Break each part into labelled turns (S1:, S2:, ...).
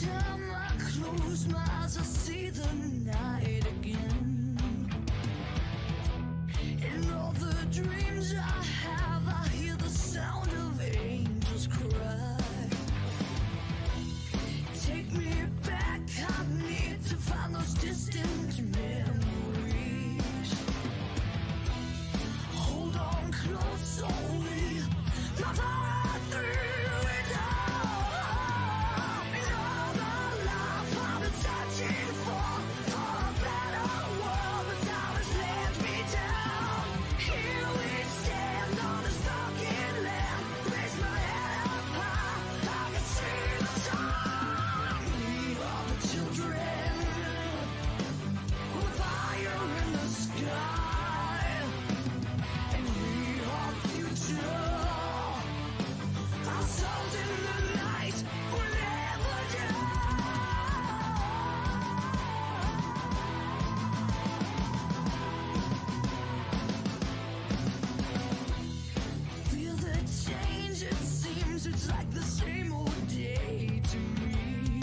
S1: time I close my eyes, I see the night again. In all the dreams I have, I hear the sound of angels cry. Take me back, I need to find those distant memories. Hold on close, only my power through it all. In all the life I've been searching for a better world, but time has let me down. Here we stand on this broken land, raise my head up high, I can see the sun. We are the children with fire in the sky, and we are the future. Our souls in the night will never die. Feel the change, it seems it's like the same old day to me.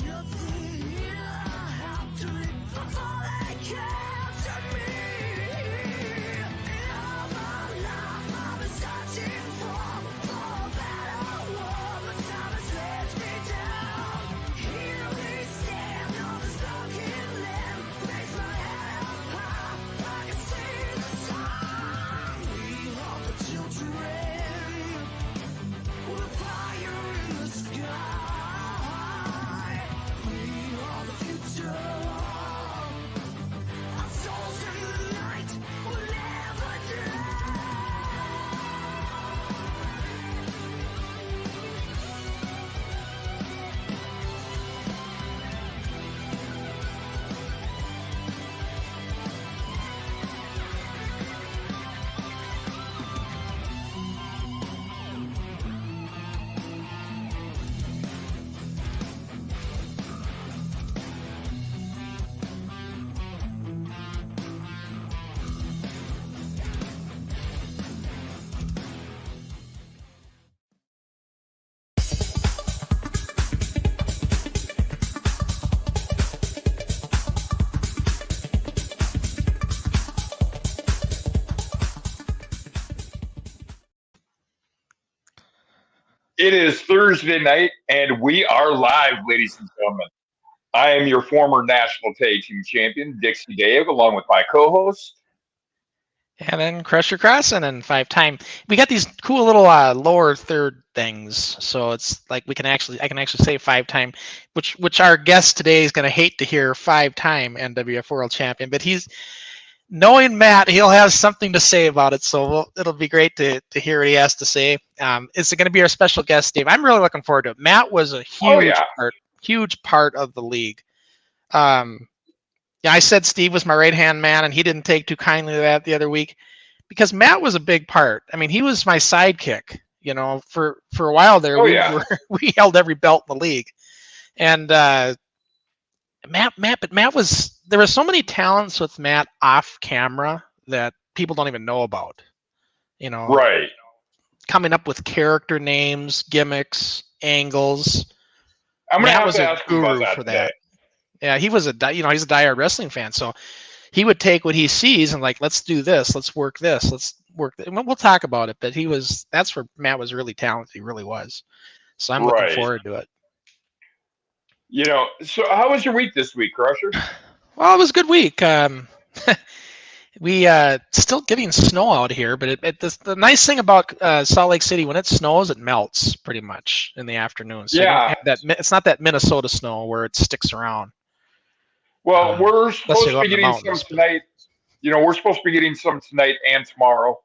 S1: Nothing here I have to live before they capture me. In all my life I've been searching for a better world, but time has let me down. Here we stand on this broken land, raise my head up high, I can see the sun. We are the children with fire in the sky. We are the future. Our souls in the night will never
S2: It is Thursday night, and we are live, ladies and gentlemen. I am your former national tag team champion, Dixie Dave, along with my co-host.
S3: And then Crusher Crossen and 5-time. We got these cool little lower third things, so it's like I can actually say 5-time, which our guest today is going to hate to hear 5-time NWF World Champion, but he's knowing Matt, he'll have something to say about it, so it'll be great to hear what he has to say. It's going to be our special guest, Dave. I'm really looking forward to it. Matt was a huge part of the league. Yeah, I said Steve was my right-hand man, and he didn't take too kindly to that the other week because Matt was a big part. I mean, he was my sidekick, you know, for a while there. We held every belt in the league. And Matt was, there were so many talents with Matt off camera that people don't even know about, you know.
S2: Right.
S3: Coming up with character names, gimmicks, angles.
S2: I'm going to have
S3: to
S2: ask him about that
S3: for
S2: today.
S3: that. Yeah, he was he's a diehard wrestling fan, so he would take what he sees and like, let's do this, let's work this, and we'll talk about it. But that's where Matt was really talented. He really was. So I'm looking forward to it.
S2: You know, so how was your week this week, Crusher?
S3: Well, it was a good week. We still getting snow out here, but the nice thing about Salt Lake City, when it snows, it melts pretty much in the afternoon. So
S2: yeah,
S3: it's not that Minnesota snow where it sticks around.
S2: Well, we're supposed to be getting some tonight. You know, we're supposed to be getting some tonight and tomorrow,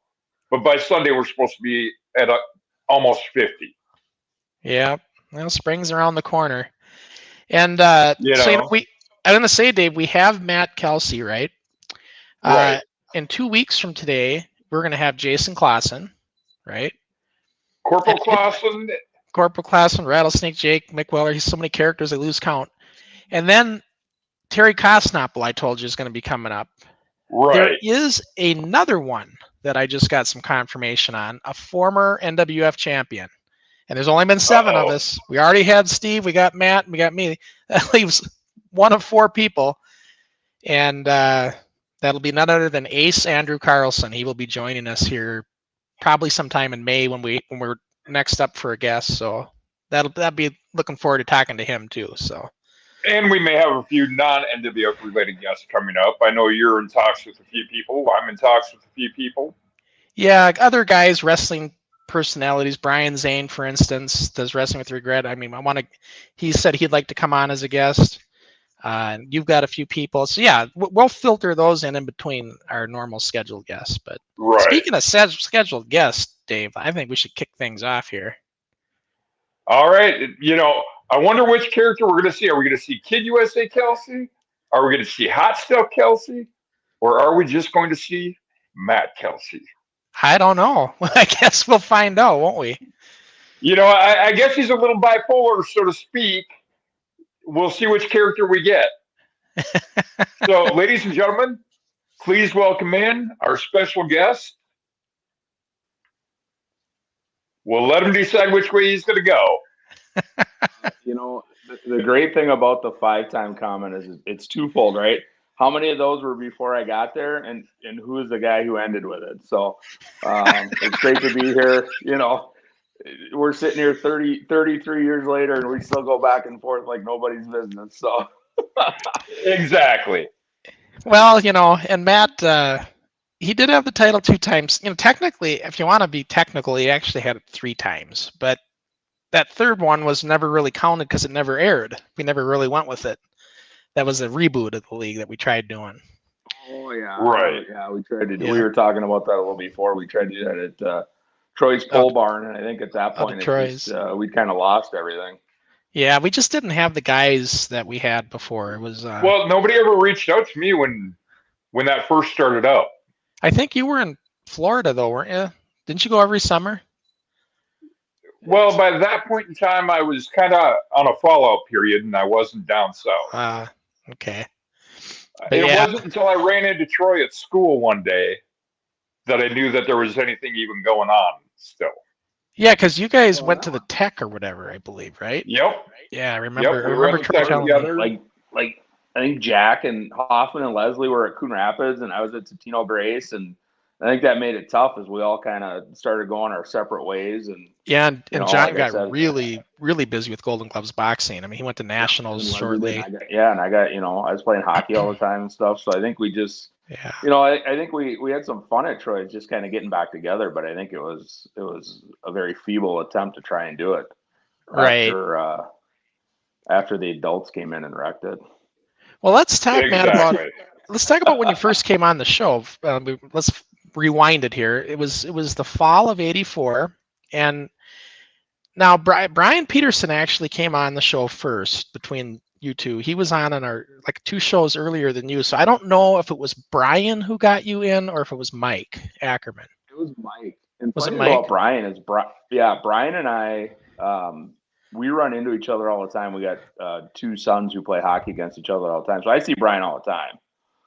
S2: but by Sunday we're supposed to be at almost 50.
S3: Yeah, well, spring's around the corner, and so you know, I'm gonna say, Dave, we have Matt Kelsey, right?
S2: Right.
S3: In 2 weeks from today, we're gonna have Jason Clausen, right?
S2: Corporal Clausen,
S3: Rattlesnake Jake, Mick Weller. He's so many characters I lose count. And then Terry Kosnopple, I told you, is going to be coming up.
S2: Right.
S3: There is another one that I just got some confirmation on, a former NWF champion. And there's only been 7 of
S2: Uh-oh.
S3: us. We already had Steve, we got Matt, and we got me. That leaves 1 of 4 people. And that'll be none other than Ace Andrew Carlson. He will be joining us here probably sometime in May when we're next up for a guest. So that'll be looking forward to talking to him too. So.
S2: And we may have a few non-NWF related guests coming up. I know you're in talks with a few people. I'm in talks with a few people.
S3: Yeah, other guys, wrestling personalities. Brian Zane, for instance, does Wrestling with Regret. I mean, he said he'd like to come on as a guest. You've got a few people. So yeah, we'll filter those in between our normal scheduled guests. But
S2: Right.
S3: Speaking of scheduled guests, Dave, I think we should kick things off here.
S2: All right. I wonder which character we're going to see. Are we going to see Kid USA Kelsey? Are we going to see Hotstuff Kelsey? Or are we just going to see Matt Kelsey?
S3: I don't know. I guess we'll find out, won't we?
S2: I guess he's a little bipolar, so to speak. We'll see which character we get. So, ladies and gentlemen, please welcome in our special guest. We'll let him decide which way he's going to go.
S4: The great thing about the 5-time comment is it's twofold, right? How many of those were before I got there, and who is the guy who ended with it? So it's great to be here. We're sitting here 33 years later, and we still go back and forth like nobody's business. So
S2: Exactly.
S3: Well, and Matt, he did have the title 2 times. Technically, if you want to be technical, he actually had it 3 times. But that third one was never really counted because it never aired. We never really went with it. That was a reboot of the league that we tried doing.
S4: Oh yeah,
S2: right.
S4: Yeah, we tried to.
S3: Yeah.
S4: We were talking about that a little before. We tried to do that at Troy's Pole Barn, and I think at that point, we kind of lost everything.
S3: Yeah, we just didn't have the guys that we had before. It was
S2: well, nobody ever reached out to me when that first started out.
S3: I think you were in Florida though, weren't you? Didn't you go every summer?
S2: Well, by that point in time, I was kind of on a fallout period, and I wasn't down south.
S3: Okay.
S2: It wasn't until I ran into Troy at school one day that I knew that there was anything even going on still.
S3: Yeah, because you guys went to the Tech or whatever, I believe, right?
S2: Yep.
S3: Yeah, I remember.
S2: Yep, we were at the Tech together.
S4: Like I think Jack and Hoffman and Leslie were at Coon Rapids, and I was at Totino Grace, and I think that made it tough as we all kind of started going our separate ways. And
S3: John got really, really busy with Golden Gloves boxing. I mean, he went to nationals shortly.
S4: I was playing hockey all the time and stuff. So I think we just, I think we had some fun at Troy, just kind of getting back together. But I think it was a very feeble attempt to try and do it.
S3: Right.
S4: After the adults came in and wrecked it.
S3: Well, let's talk, Matt, about when you first came on the show. Let's rewind it here. It was the fall of '84, and now Brian Peterson actually came on the show first between you two. He was on our 2 shows earlier than you, so I don't know if it was Brian who got you in or if it was Mike Ackerman.
S4: It was Mike. And
S3: was it
S4: funny
S3: Mike?
S4: About Brian is Brian and I. We run into each other all the time. We got 2 sons who play hockey against each other all the time, so I see Brian all the time.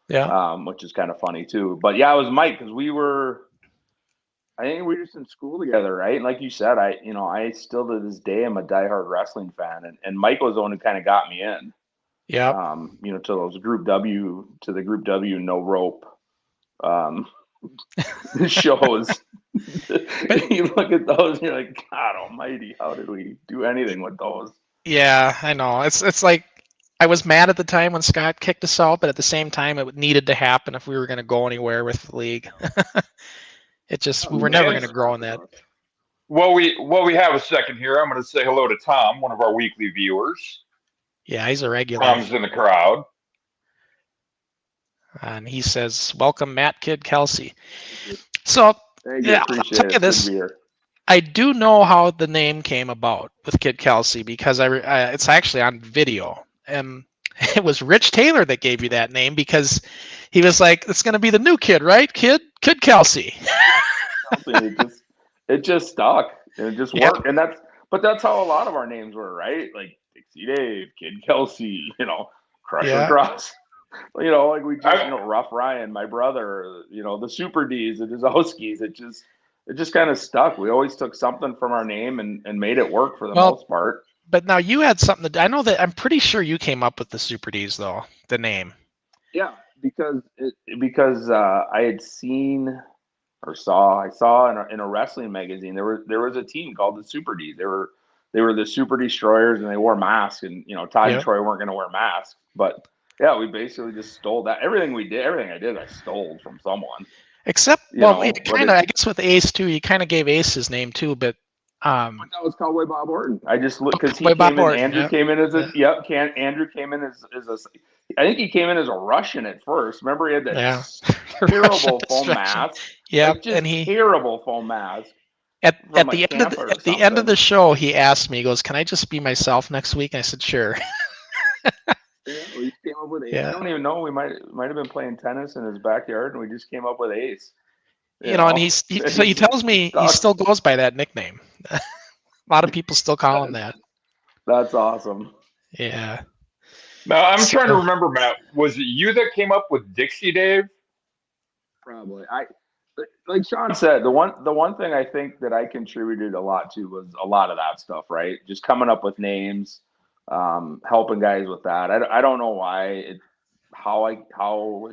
S3: Yeah.
S4: Which is kind of funny too. But yeah, it was Mike because I think we were just in school together, right? And like you said, I still to this day am a diehard wrestling fan, and Mike was the one who kind of got me in.
S3: Yeah.
S4: To the Group W no rope shows. You look at those and you're like, God almighty, how did we do anything with those?
S3: Yeah, I know. It's like I was mad at the time when Scott kicked us out, but at the same time, it needed to happen if we were going to go anywhere with the league. We were never going to grow in that.
S2: Well, we have a second here. I'm going to say hello to Tom, one of our weekly viewers.
S3: Yeah, he's a regular.
S2: Tom's in the crowd.
S3: And he says, welcome, Matt Kid Kelsey. So, I'll tell you this. I do know how the name came about with Kid Kelsey because it's actually on video. And it was Rich Taylor that gave you that name because he was like, it's going to be the new kid, right? Kid Kelsey.
S4: It just stuck. It just worked. And that's how a lot of our names were, right? Like Dixie Dave, Kid Kelsey, Crusher Cross. We just, Rough Ryan, my brother, the Super D's, the Dazowskis. it just kind of stuck. We always took something from our name and made it work for the
S3: Well,
S4: most part.
S3: But now you had something I know that I'm pretty sure you came up with the Super D's though, the name.
S4: Yeah, because I had seen or I saw in a wrestling magazine there was a team called the Super D's. They were the Super Destroyers, and they wore masks, and Todd and Troy weren't going to wear masks, but yeah, we basically just stole that. Everything I did, I stole from someone.
S3: Except, kind of. I guess with Ace too, you kind of gave Ace his name too, but
S4: that was Cowboy Bob Orton. I just looked because Andrew came in as a Andrew came in as a. I think he came in as a Russian at first. Remember, he had that terrible foam mask.
S3: Yeah,
S4: and terrible foam mask.
S3: At the end of the show, he asked me, he goes, "Can I just be myself next week?" And I said, "Sure."
S4: Yeah, we came up with Ace. I don't even know. We might have been playing tennis in his backyard, and we just came up with Ace.
S3: And he tells me he still goes by that nickname. A lot of people still call him that.
S4: That's awesome.
S3: Yeah.
S2: Now I'm trying to remember, Matt. Was it you that came up with Dixie Dave?
S4: Probably. Like Sean said, the one thing I think that I contributed a lot to was a lot of that stuff, right? Just coming up with names. Helping guys with that. I don't know why how it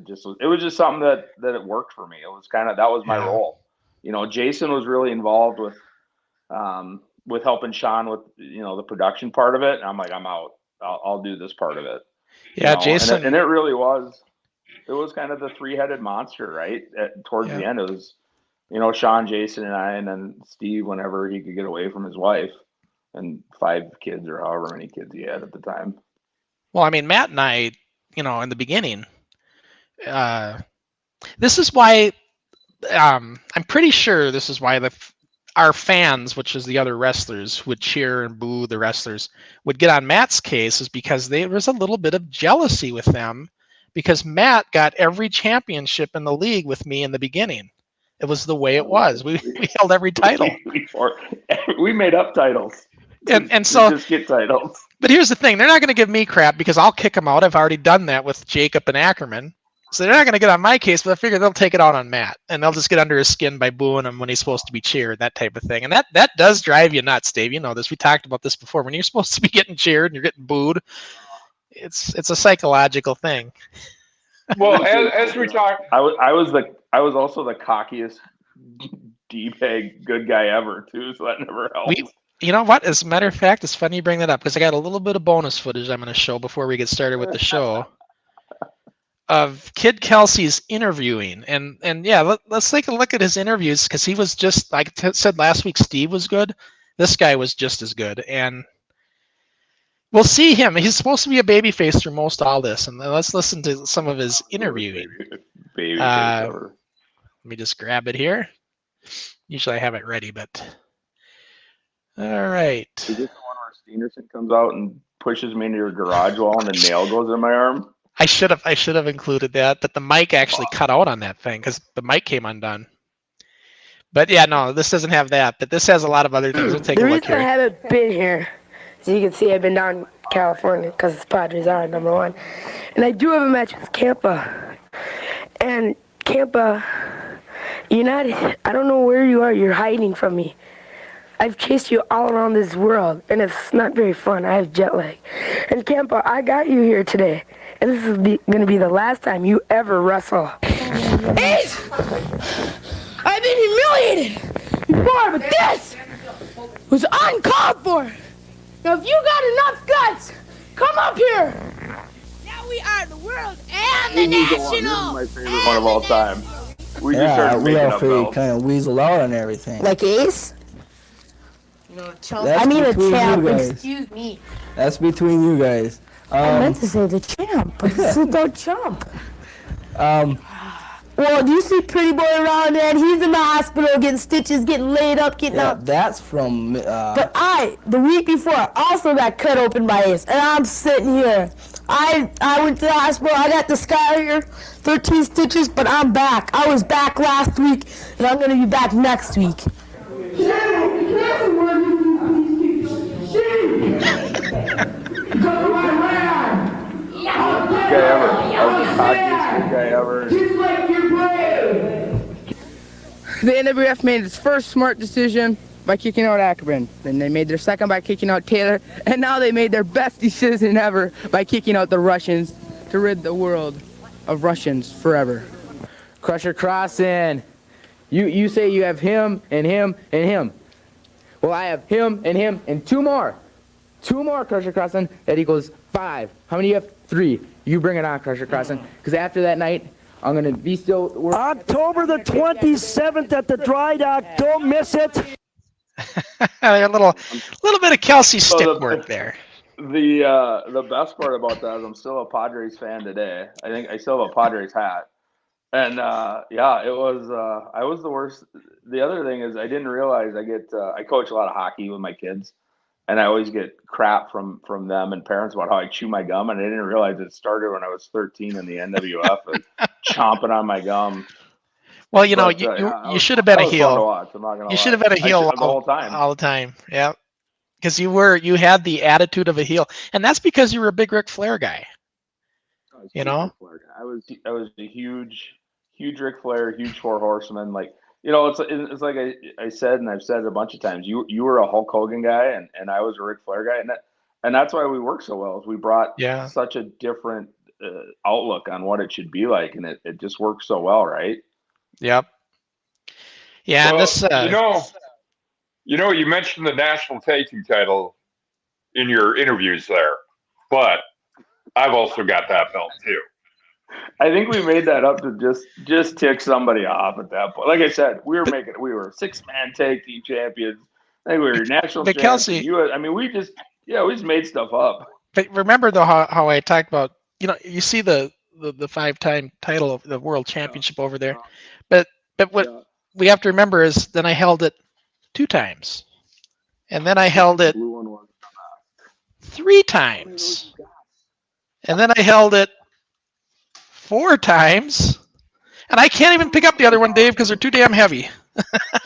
S4: just was. It was just something that it worked for me. It was that was my role. Jason was really involved with helping Sean with the production part of it. And I'm like, I'm out. I'll do this part of it.
S3: Yeah, Jason.
S4: And it really was. It was kind of the three-headed monster, right? Towards the end, it was Sean, Jason, and I, and then Steve whenever he could get away from his wife. And 5 kids or however many kids he had at the time.
S3: Well, I mean, Matt and I, in the beginning, this is why I'm pretty sure this is why our fans, which is the other wrestlers who would cheer and boo the wrestlers, would get on Matt's case, is because there was a little bit of jealousy with them because Matt got every championship in the league with me in the beginning. It was the way it was. We held every title.
S4: We made up titles.
S3: And so
S4: just get titles.
S3: But here's the thing: they're not going to give me crap because I'll kick them out. I've already done that with Jacob and Ackerman, so they're not going to get on my case. But I figure they'll take it out on Matt, and they'll just get under his skin by booing him when he's supposed to be cheered, that type of thing. And that does drive you nuts, Dave. You know this. We talked about this before. When you're supposed to be getting cheered and you're getting booed, it's a psychological thing.
S2: Well, as we talk,
S4: I was also the cockiest D-bag good guy ever too, so that never helped.
S3: You know what? As a matter of fact, it's funny you bring that up because I got a little bit of bonus footage I'm going to show before we get started with the show of Kid Kelsey's interviewing. And let's take a look at his interviews because he was just, like I said last week, Steve was good. This guy was just as good. And we'll see him. He's supposed to be a babyface through most all this. And let's listen to some of his interviewing. Let me just grab it here. Usually I have it ready, but... All right.
S4: Is this the one where Steenerson comes out and pushes me into your garage wall and the nail goes in my arm?
S3: I should have included that, but the mic actually cut out on that thing because the mic came undone. But yeah, no, this doesn't have that. But this has a lot of other things. We'll take a look here.
S5: The reason I haven't been here, as you can see, I've been down in California because the Padres are #1. And I do have a match with Campa. And Campa, I don't know where you are. You're hiding from me. I've chased you all around this world, and it's not very fun. I have jet lag. And Campa, I got you here today, and this is going to be the last time you ever wrestle. Ace! I've been humiliated before, but this was uncalled for. Now, if you got enough guts, come up here. Now we are the world and the national.
S4: This is my favorite one of all time. We just started
S6: we
S4: making
S6: all
S4: up
S6: feel
S4: belts.
S6: kind of weasel out on everything.
S5: Like Ace?
S6: That's
S5: I mean a
S6: between
S5: champ,
S6: you guys.
S5: excuse me.
S6: That's between you guys.
S5: I meant to say the champ, but this is no chump. Well, do you see Pretty Boy around there? And he's in the hospital getting stitches, getting laid up, getting out.
S6: That's from.
S5: But the week before, also got cut open by Ace, and I'm sitting here. I went to the hospital. I got the scar here, 13 stitches, but I'm back. I was back last week, and I'm gonna be back next week.
S4: Guy ever. I was the cockiest guy ever.
S6: The NWF made its first smart decision by kicking out Ackerman. Then they made their second by kicking out Taylor. And now they made their best decision ever by kicking out the Russians to rid the world of Russians forever. Crusher Crossen. You say you have him and him and him. Well, I have him and two more. Two more, Crusher Crossen. That equals 5. How many do you have? 3. You bring it on, Crusher Crossen. Because after that night, I'm going to be still...
S7: October the 27th at the Dry Dock. Don't miss it.
S3: A little bit of Kelsey stick work there.
S4: The best part about that is I'm still a Padres fan today. I think I still have a Padres hat. And yeah, it was I was the worst. The other thing is I didn't realize I coach a lot of hockey with my kids, and I always get crap from them and parents about how I chew my gum, and I didn't realize it started when I was 13 in the NWF, and chomping on my gum.
S3: Well, you know,
S4: But,
S3: you should have been a heel.
S4: You
S3: should have been a heel
S4: the whole time.
S3: all the time. Yeah, because you had the attitude of a heel, and that's because you were a big Ric Flair guy. You know,
S4: I was a huge Ric Flair, huge Four Horsemen. Like, you know, it's like I said, and I've said it a bunch of times. You were a Hulk Hogan guy, and I was a Ric Flair guy, and that's why we worked so well. Is we brought such a different outlook on what it should be like, and it just works so well, right?
S3: Yep. Yeah,
S2: Well,
S3: and this
S2: you mentioned the national taking title in your interviews there, but I've also got that belt too.
S4: I think we made that up to just tick somebody off at that point. Like I said, we were 6-man tag team champions. I think we were national champions.
S3: Kelsey,
S4: I mean, we just made stuff up.
S3: But remember though how I talked about, you know, you see the 5-time title of the world championship over there, but what we have to remember is then I held it 2 times, and then I held it 3 times, and then I held it 4 times, and I can't even pick up the other one, Dave, because they're too damn heavy.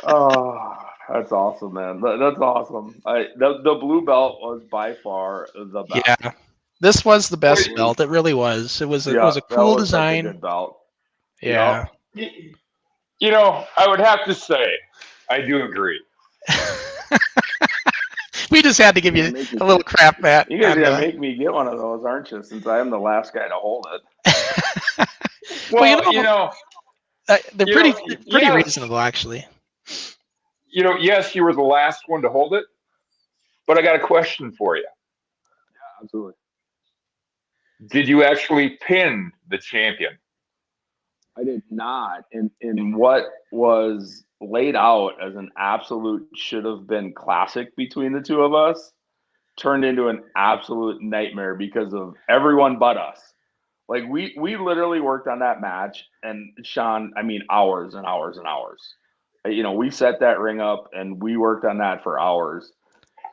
S4: Oh, that's awesome, man. That's awesome. The blue belt was by far the best.
S3: Yeah, this was the best belt. It really was. It was a cool design.
S4: Such a good belt.
S3: Yeah.
S2: You know, I would have to say, I do agree.
S3: We just had to give you a little crap, Matt.
S4: You guys are gonna make me get one of those, aren't you? Since I am the last guy to hold it.
S2: Well,
S3: they're pretty reasonable, actually.
S2: You know, yes, you were the last one to hold it, but I got a question for you.
S4: Yeah, absolutely.
S2: Did you actually pin the champion?
S4: I did not. And what was laid out as an absolute should have been classic between the two of us turned into an absolute nightmare because of everyone but us. Like we literally worked on that match, and Sean, I mean, hours and hours and hours. You know, we set that ring up and we worked on that for hours.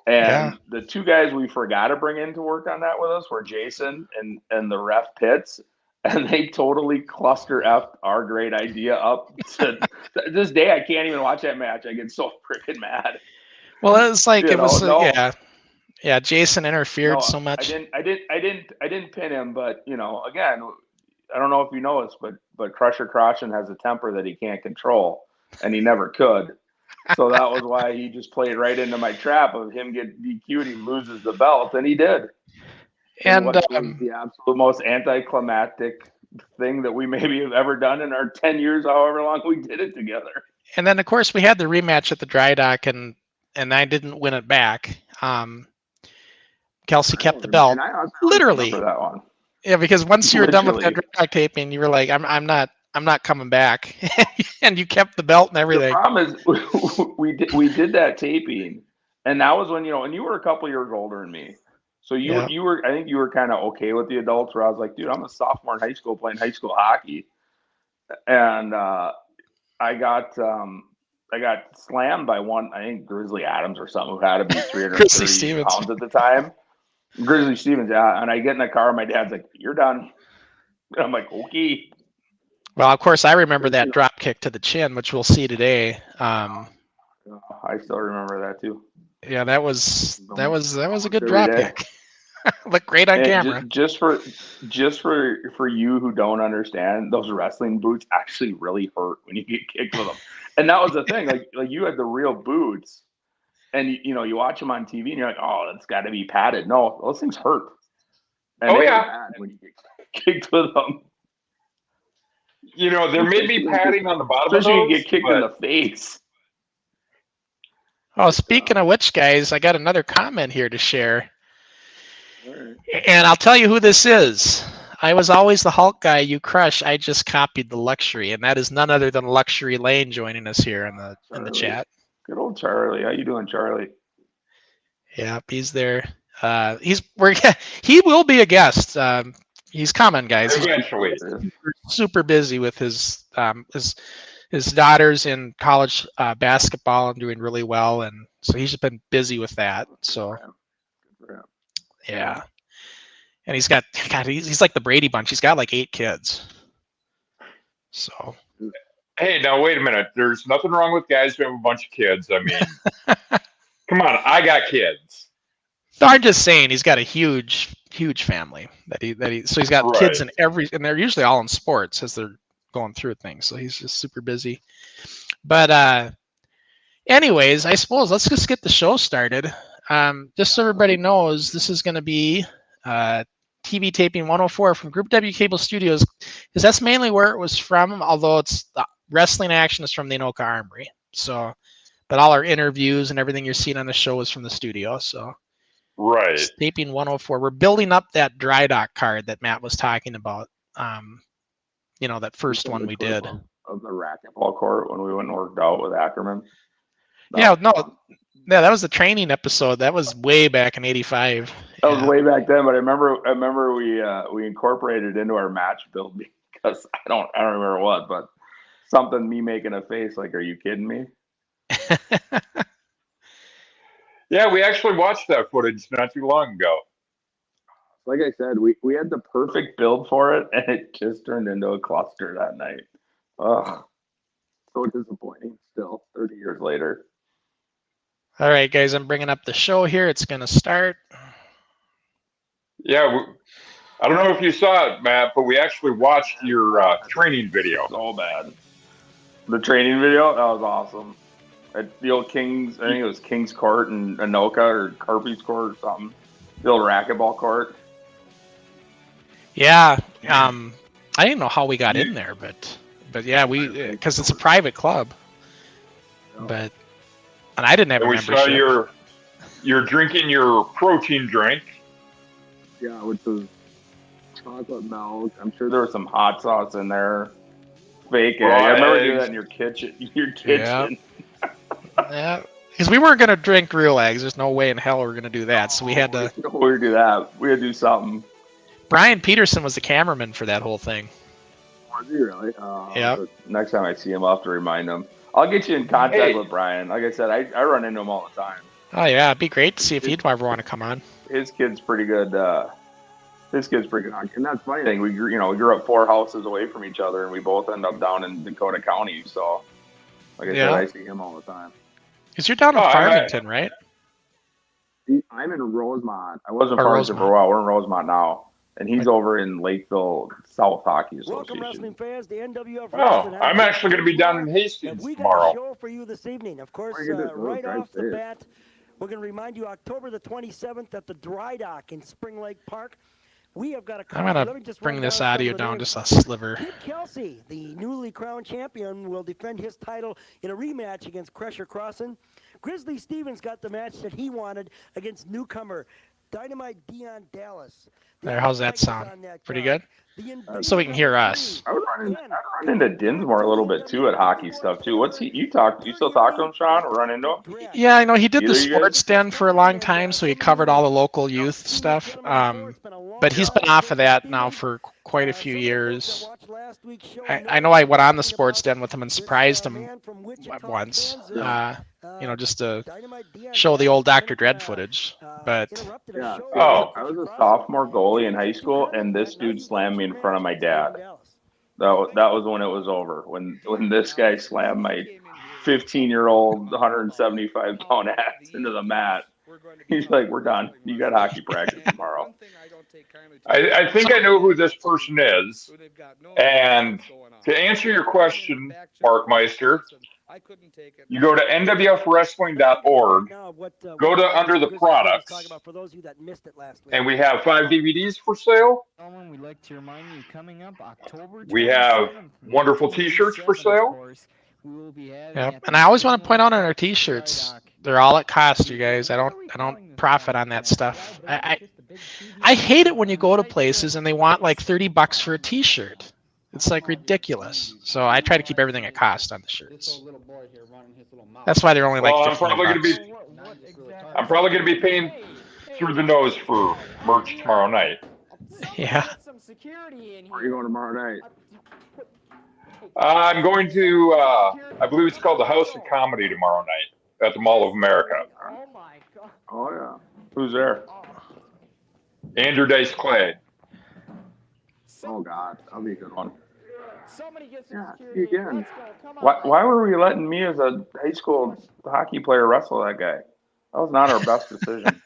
S4: And the 2 guys we forgot to bring in to work on that with us were Jason and the ref Pitts. And they totally cluster F our great idea up. To this day, I can't even watch that match. I get so freaking mad.
S3: Well, it's like yeah. Jason interfered so much.
S4: I didn't pin him, but you know, again, I don't know if you know this, but Crusher Crossen has a temper that he can't control, and he never could. So that was why he just played right into my trap of him get DQ'd, he loses the belt, and he did. And what was the absolute most anticlimactic thing that we maybe have ever done in our 10 years, however long we did it together.
S3: And then, of course, we had the rematch at the Dry Dock, and I didn't win it back. Kelsey kept the belt, literally.
S4: That one.
S3: Yeah, because once you were done with that Dry Dock taping, you were like, "I'm not coming back," and you kept the belt and everything.
S4: The problem is we did that taping, and that was when and you were a couple years older than me. So you were, I think you were kind of okay with the adults, where I was like, dude, I'm a sophomore in high school playing high school hockey. And I got slammed by one, I think Grizzly Adams or something, who had to be 330 pounds at the time. Grizzly Stevens, yeah. And I get in the car, and my dad's like, you're done. And I'm like, okay.
S3: Well, of course, I remember that drop kick to the chin, which we'll see today.
S4: I still remember that too.
S3: Yeah, that was a good drop kick. Looked great on camera.
S4: Just for you who don't understand, those wrestling boots actually really hurt when you get kicked with them. And that was the thing. Like you had the real boots, and you watch them on TV, and you're like, oh, it's got to be padded. No, those things hurt. And
S2: Oh,
S4: they
S2: yeah.
S4: were bad when you get kicked with them.
S2: There may be padding on the bottom of
S4: Especially when
S2: those,
S4: you get kicked in the face.
S3: Oh, speaking of which, guys, I got another comment here to share.
S4: Right.
S3: And I'll tell you who this is. I was always the Hulk guy you crush. I just copied the Luxury, and that is none other than Luxury Lane joining us here in the chat.
S4: Good old Charlie. How you doing, Charlie?
S3: Yeah, he's there. He will be a guest. He's coming, guys. He's
S2: eventually.
S3: super busy with his daughters in college basketball and doing really well, and so he's been busy with that. So yeah, and he's like the Brady Bunch. He's got like 8 kids. So
S2: Hey, now wait a minute. There's nothing wrong with guys who have a bunch of kids. I mean, come on, I got kids.
S3: no, I'm just saying he's got a huge family so he's got kids in and they're usually all in sports as they're going through things. So he's just super busy. But anyways, I suppose let's just get the show started. Just so everybody knows, this is going to be TV Taping 104 from Group W Cable Studios, because that's mainly where it was from, although it's the wrestling action is from the Anoka Armory. So, but all our interviews and everything you're seeing on the show is from the studio. So,
S2: Right.
S3: Taping 104. We're building up that dry dock card that Matt was talking about. That first one we did.
S4: Of the racquetball court when we went and worked out with Ackerman.
S3: Yeah, that was the training episode. That was way back in '85.
S4: That was way back then, but I remember we incorporated it into our match build because I don't remember what, but something me making a face like, are you kidding me?
S2: Yeah, we actually watched that footage not too long ago.
S4: Like I said, we had the perfect build for it, and it just turned into a cluster that night. Ugh, so disappointing still, 30 years later.
S3: All right, guys, I'm bringing up the show here. It's going to start.
S2: Yeah, I don't know if you saw it, Matt, but we actually watched your training video.
S4: So bad. The training video? That was awesome. At the old Kings, I think it was King's Court in Anoka or Carpy's Court or something. The old racquetball court.
S3: Yeah, I didn't know how we got in there, but yeah, because it's a private club. And I didn't have a membership.
S2: We saw you're drinking your protein drink.
S4: Yeah, which was chocolate milk. I'm sure there was some hot sauce in there. Fake egg. I remember doing that in your kitchen.
S3: Yeah, because we weren't gonna drink real eggs. There's no way in hell we were gonna do that. So we had to.
S4: No way to do that. We had to do something.
S3: Brian Peterson was the cameraman for that whole thing.
S4: Was he really?
S3: Yeah.
S4: Next time I see him, I'll have to remind him. I'll get you in contact with Brian. Like I said, I run into him all the time.
S3: Oh yeah, it'd be great to see if he'd ever want to come on.
S4: His kid's pretty good. His kid's pretty good. And that's the funny thing. We grew up 4 houses away from each other, and we both end up down in Dakota County. So, like I said, I see him all the time.
S3: Because you're down in Farmington, right?
S4: I'm in Rosemont. I was in Farmington for a while. We're in Rosemont now. And he's over in Lakeville South Hockey Association.
S7: Welcome, wrestling fans, the NWF
S2: Oh, I'm actually going to be down in Hastings
S7: we
S2: tomorrow.
S7: got a show for you this evening. Of course, right off the bat, we're going to remind you October the 27th at the Dry Dock in Spring Lake Park. We have got a.
S3: I'm going to bring this audio down just a sliver.
S7: Matt Kelsey, the newly crowned champion, will defend his title in a rematch against Crossen. Grizzly Stevens got the match that he wanted against newcomer Dynamite Dion Dallas.
S3: There, how's that sound? Pretty good? So we can hear us.
S4: I would run into Dinsmore a little bit too at hockey stuff too. What's he? You still talk to him, Sean? Or run into him?
S3: Yeah, I know he did the sports den for a long time, so he covered all the local youth stuff. But he's been off of that now for quite a few years. I know I went on the sports den with him and surprised him once, just to show the old Dr. Dread footage. But
S4: I was a sophomore goalie in high school, and this dude slammed me in front of my dad. That was when it was over. When this guy slammed my 15-year-old, 175-pound ass into the mat. He's like, "We're done. You got hockey practice tomorrow."
S2: I think I know who this person is. And to answer your question, Mark Meister, You go to nwfwrestling.org, go to under the products, and we have 5 DVDs for sale.
S8: We'd like to remind you, coming up October
S2: We have
S8: 27th from
S2: wonderful
S8: 19 to
S2: T-shirts for
S8: 7, of
S2: sale.
S8: course, we will be having
S3: Yep.
S8: at
S3: And
S8: the
S3: I always want to
S8: Stadium
S3: point out on
S8: Park
S3: our T-shirts,
S8: Dock.
S3: they're all at cost, you guys. I don't profit on that stuff. I hate it when you go to places and they want like $30 for a T-shirt. It's like ridiculous. So I try to keep everything at cost on the shirts. That's why they're only like
S2: Well,
S3: $15.
S2: I'm probably going to be paying through the nose for merch tomorrow night.
S3: Yeah.
S4: Where are you going tomorrow night?
S2: I'm going to, I believe it's called the House of Comedy tomorrow night at the Mall of America.
S4: Oh yeah. Who's there?
S2: Andrew Dice Clay.
S4: Oh God, that'll be a good one. Yeah, see again. Why were we letting me as a high school hockey player wrestle that guy? That was not our best decision.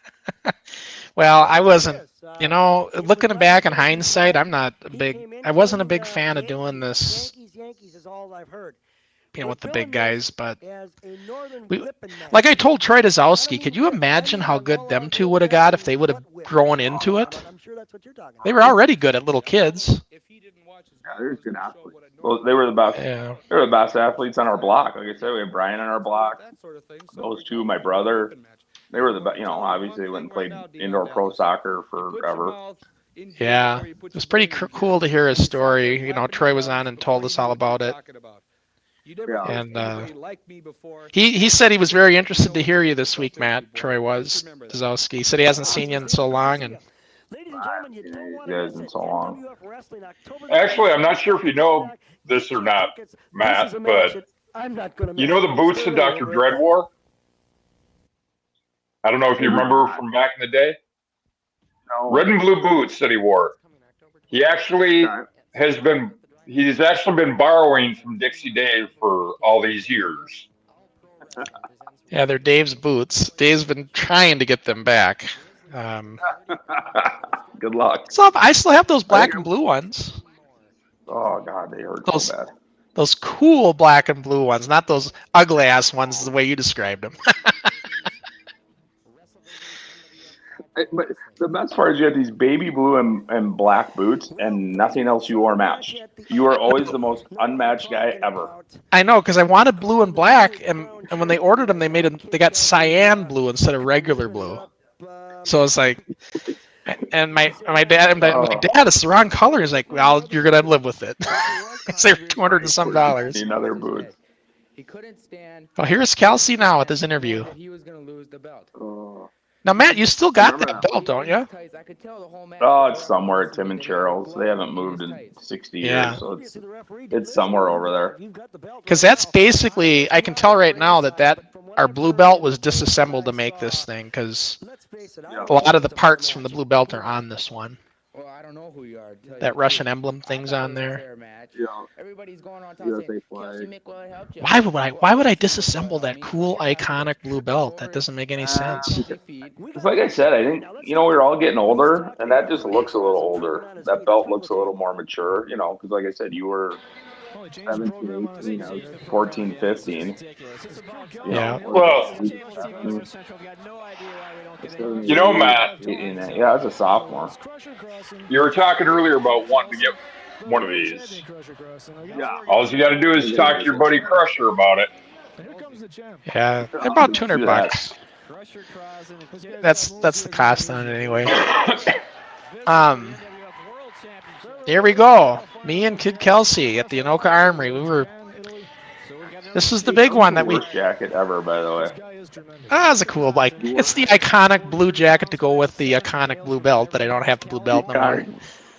S3: Well, I wasn't, you know, looking back in hindsight, I wasn't a big fan of doing this, you know, with the big guys, but like I told Troy Dazowski, could you imagine how good them two would have got if they would have grown into it? They were already good at little kids.
S4: Yeah, they're good athletes. Well, they were the best.
S3: Yeah.
S4: They were the best athletes on our block. Like I said, we had Brian on our block. Those two, my brother. They were the best. You know, obviously they went and played indoor pro soccer forever.
S3: Yeah, it was pretty cool to hear his story. You know, Troy was on and told us all about it.
S4: Yeah.
S3: And he said he was very interested to hear you this week, Matt. Troy was. Dazowski. He said he hasn't seen you in so long. And
S4: So long.
S2: Actually, I'm not sure if you know this or not, Matt, but you know the boots that Dr. Dread wore? I don't know if you remember from back in the day.
S4: No.
S2: Red and blue boots that he wore. He's actually been borrowing from Dixie Dave for all these years.
S3: yeah, they're Dave's boots. Dave's been trying to get them back.
S4: Good luck.
S3: So I still have those black and blue ones.
S4: Oh God, they hurt so bad.
S3: Those cool black and blue ones, not those ugly ass ones the way you described them.
S4: But the best part is you had these baby blue and black boots, and nothing else you wore matched. You were always the most unmatched guy ever.
S3: I know, because I wanted blue and black, and when they ordered them, they got cyan blue instead of regular blue. So it's like, and my dad, it's the wrong color. He's like, well, you're gonna live with it. They were $200 and some.
S4: Another boots.
S3: Well, here's Kelsey now with his interview.
S4: Oh.
S3: Now, Matt, you still got that belt, don't you?
S4: Oh, it's somewhere at Tim and Cheryl's. They haven't moved in 60
S3: Yeah.
S4: years, so it's somewhere over there.
S3: Because that's basically, I can tell right now that our blue belt was disassembled to make this thing, because a lot of the parts from the blue belt are on this one.
S6: Well, I don't know who you are.
S3: That Russian emblem thing's on there.
S4: Yeah.
S6: Everybody's going on
S4: USA flag.
S3: Why would I disassemble that cool, iconic blue belt? That doesn't make any sense.
S4: It's like I said, I think, you know, we're all getting older, and that just looks a little older. That belt looks a little more mature, you know, because like I said, you were 17, 18, I was 14, 15.
S3: Yeah.
S2: Well, you know, Matt,
S4: Yeah, I was a sophomore.
S2: you were talking earlier about wanting to get one of these.
S4: Yeah.
S2: All you got to do is talk to your buddy Crusher about it.
S3: Yeah, they're about $200. That's the cost on it anyway. Here we go. Me and Kid Kelsey at the Anoka Armory. This was the big one that we.
S4: Worst jacket ever, by the way.
S3: It's a cool bike. It's the iconic blue jacket to go with the iconic blue belt, but I don't have the blue belt no more.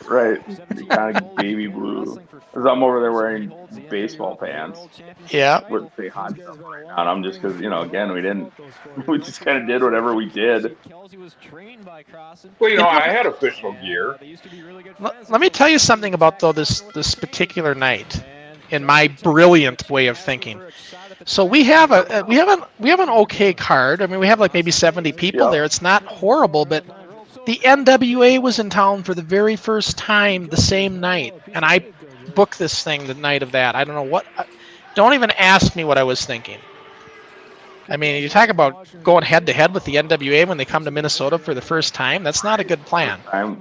S4: Right, the kind of baby blue. Because I'm over there wearing baseball pants.
S3: Yeah.
S4: Wouldn't say Hotstuff on them just because, you know, again, we just kind of did whatever we did.
S2: Well, you know, I had official gear.
S3: Let me tell you something about this particular night, in my brilliant way of thinking. So we have an okay card. I mean, we have like maybe 70 people there. It's not horrible, but the NWA was in town for the very first time the same night, and I booked this thing the night of that. I don't know what. Don't even ask me what I was thinking. I mean, you talk about going head to head with the NWA when they come to Minnesota for the first time. That's not a good plan.
S2: Yeah,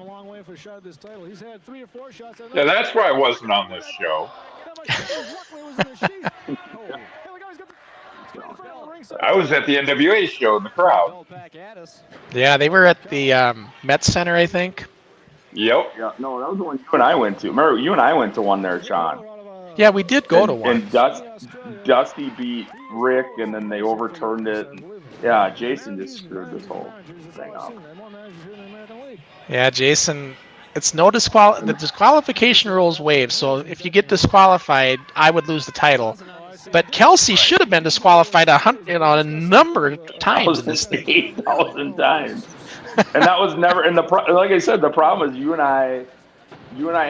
S2: that's why I wasn't on this show. I was at the NWA show in the crowd.
S3: Yeah, they were at the Met Center, I think.
S2: Yep.
S4: Yeah, no, that was the one you and I went to. Remember, you and I went to one there, Sean.
S3: Yeah, we did go to one.
S4: And Dusty beat Rick, and then they overturned it. Yeah, Jason just screwed this whole thing up.
S3: Yeah, Jason, it's no the disqualification rules waived. So if you get disqualified, I would lose the title. But Kelsey should have been disqualified a number of times in this thing.
S4: 8,000 times. And that was never. And like I said, the problem is you and I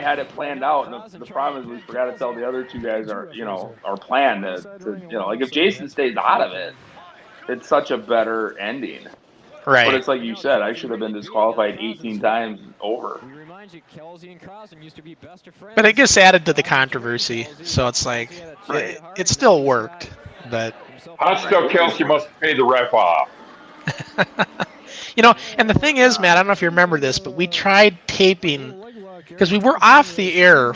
S4: had it planned out, and the problem is we forgot to tell the other two guys our plan to like if Jason stays out of it, it's such a better ending.
S3: Right.
S4: But it's like you said, I should have been disqualified 18 times over.
S3: But it gets added to the controversy, so it's like it still worked. But
S2: Hotstuff Kelsey must have paid the ref off.
S3: And the thing is, Matt, I don't know if you remember this, but we tried taping because we were off the air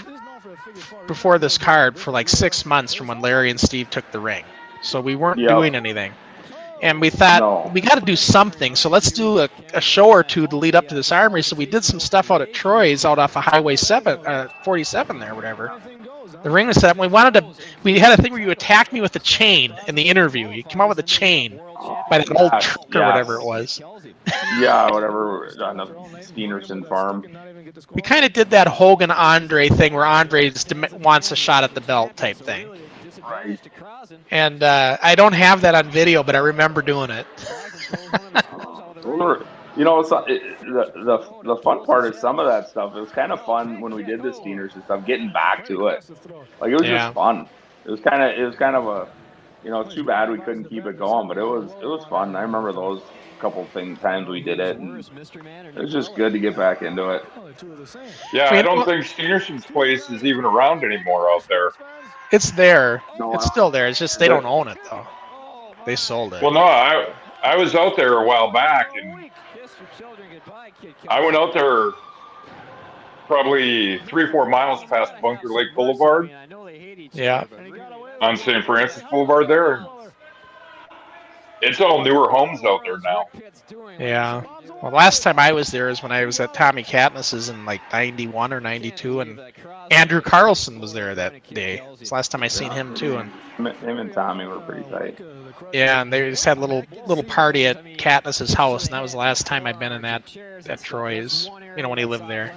S3: before this card for like 6 months from when Larry and Steve took the ring. So we weren't doing anything. And we thought, we got to do something, so let's do a show or two to lead up to this Armory. So we did some stuff out at Troy's, out off of Highway 47 there, whatever. The ring was set up. We had a thing where you attacked me with a chain in the interview. You came out with a chain by that old truck or whatever it was.
S4: Yeah, whatever, on the Steenerson farm.
S3: We kind of did that Hogan-Andre thing where Andre just wants a shot at the belt type thing.
S4: Right.
S3: And I don't have that on video, but I remember doing it.
S4: The fun part is some of that stuff. It was kind of fun when we did the Steeners and stuff, getting back to it. Like it was just fun. It was kind of a, it's too bad we couldn't keep it going, but it was fun. I remember those couple times we did it, and it was just good to get back into it.
S2: Yeah, I don't think Steenerson's place is even around anymore out there.
S3: It's there. It's still there. It's just they don't own it though. They sold it.
S2: Well, no, I was out there a while back, and I went out there probably 3 or 4 miles past Bunker Lake Boulevard.
S3: Yeah.
S2: On St. Francis Boulevard there. It's all newer homes out there now.
S3: Yeah. Well, last time I was there is when I was at Tommy Katniss's in like 91 or 92, and Andrew Carlson was there that day. It's the last time I seen him too. And
S4: him and Tommy were pretty tight.
S3: Yeah, and they just had a little party at Katniss's house, and that was the last time I'd been in at Troy's, when he lived there.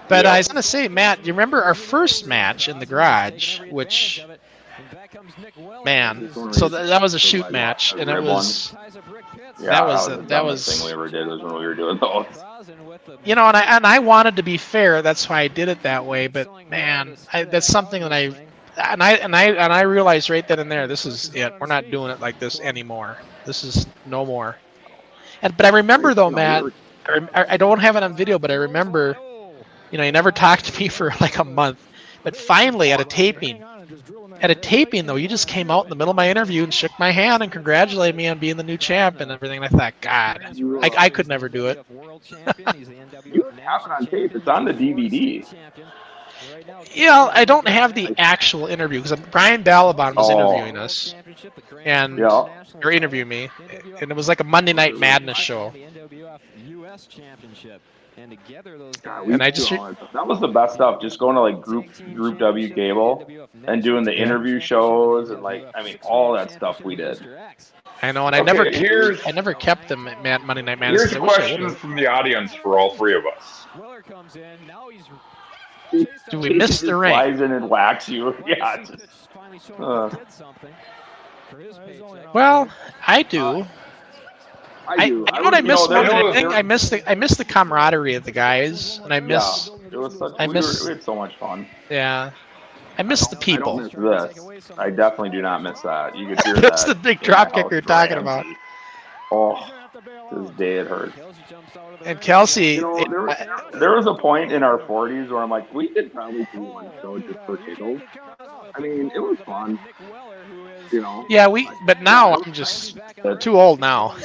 S3: But I was going to say, Matt, do you remember our first match in the garage, which, man, so that was a shoot match, and it was, that was
S4: the thing we ever did was when we were doing those.
S3: And I wanted to be fair, that's why I did it that way, but man, that's something that I realized right then and there, this is it. We're not doing it like this anymore. This is no more. But I remember though, Matt, I don't have it on video, but I remember, you never talked to me for like a month. But finally, at a taping though, you just came out in the middle of my interview and shook my hand and congratulated me on being the new champ and everything. And I thought, God, I could never do it.
S4: You have it on tape. It's on the DVD.
S3: I don't have the actual interview because Brian Balaban was interviewing us, or interviewing me, and it was like a Monday Night Madness show. And I just
S4: that was the best stuff. Just going to like Group W cable and doing the interview shows and all that stuff we did.
S3: I know, and I never kept them at Monday Night Madness.
S2: Here's a question from the audience for all three of us.
S3: Do we miss the ring?
S4: Flies in and whacks you. Yeah.
S3: Well, I do. I do. You know what I miss more than anything? I miss the camaraderie of the guys, and I miss.
S4: Yeah, we had so much fun.
S3: Yeah, I miss the people.
S4: I don't miss this. I definitely do not miss that. You could hear
S3: That's
S4: that.
S3: the big drop kick you're talking about.
S4: Oh, this day it hurts.
S3: And Kelsey,
S4: there was a point in our 40s where I'm like, we could probably do one show just for giggles. I mean, it was fun. You know.
S3: Yeah, but now I'm just too old now.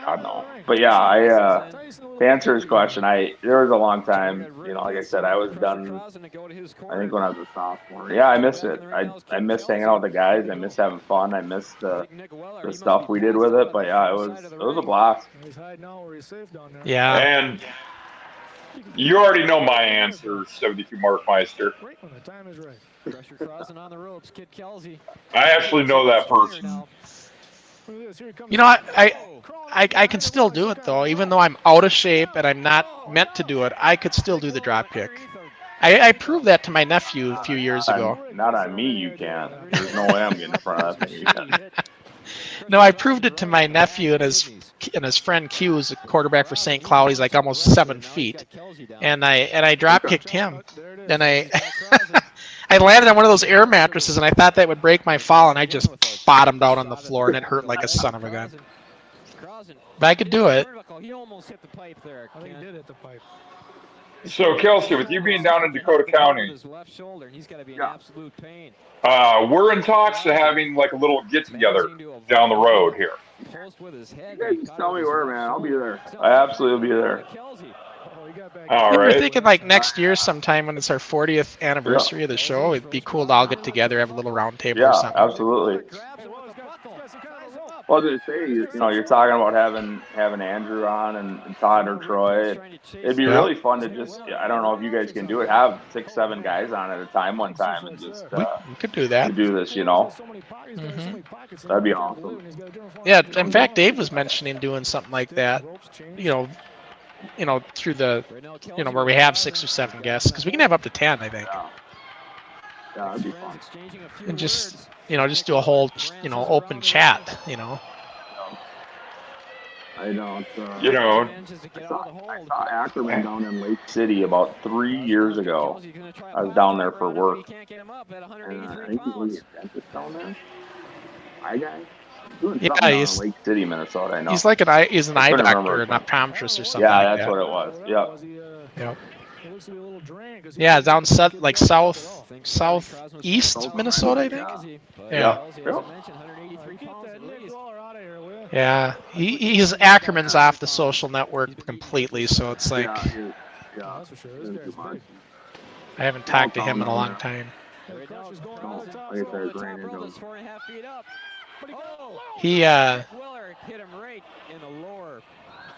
S4: I don't know. But yeah, to answer his question, there was a long time, you know, like I said, I was done, I think when I was a sophomore. Yeah, I miss it. I miss hanging out with the guys. I miss having fun. I miss the stuff we did with it. But yeah, it was a blast.
S3: Yeah.
S2: And you already know my answer, 72 Markmeister. I actually know that person.
S3: You know, I can still do it though, even though I'm out of shape and I'm not meant to do it. I could still do the drop kick. I proved that to my nephew a few years ago.
S4: Not on me, you can't. There's no way I'm getting in front of that thing. You can't.
S3: No, I proved it to my nephew and his friend Q, who's a quarterback for St. Cloud. He's like almost 7 feet, and I drop kicked him. And I I landed on one of those air mattresses, and I thought that would break my fall, and I just bottomed out on the floor, and it hurt like a son of a gun. But I could do it.
S2: So, Kelsey, with you being down in Dakota County, we're in talks of having like a little get-together down the road here.
S4: Just tell me where, man. I'll be there. I absolutely will be there.
S2: All
S3: We were
S2: right.
S3: thinking like next year sometime when it's our 40th anniversary of the show, it'd be cool to all get together, have a little round table or something.
S4: Absolutely. Well, I was gonna say, you know, you're talking about having Andrew on and Todd or Troy. It'd be really fun to just, I don't know if you guys can do it, have 6, 7 guys on at a time one time and just
S3: We could do that.
S4: do this, you know. That'd be awesome.
S3: Yeah, in fact, Dave was mentioning doing something like that. You know, through the, where we have 6 or 7 guests, because we can have up to 10, I think.
S4: Yeah, that'd be fun.
S3: And just do a whole, open chat,
S4: I know.
S2: I
S4: saw Ackerman down in Lake City about 3 years ago. I was down there for work. And I think he was a dentist down there. Eye guy? Doing something down in Lake City, Minnesota, I know.
S3: He's like he's an eye doctor, an optometrist or something.
S4: Yeah,
S3: like
S4: that's what it was.
S3: Yep. Yeah, down southeast Minnesota, I think. Yeah. Yeah, he's Ackerman's off the social network completely, so it's like I haven't talked to him in a long time. He hit him right in the lower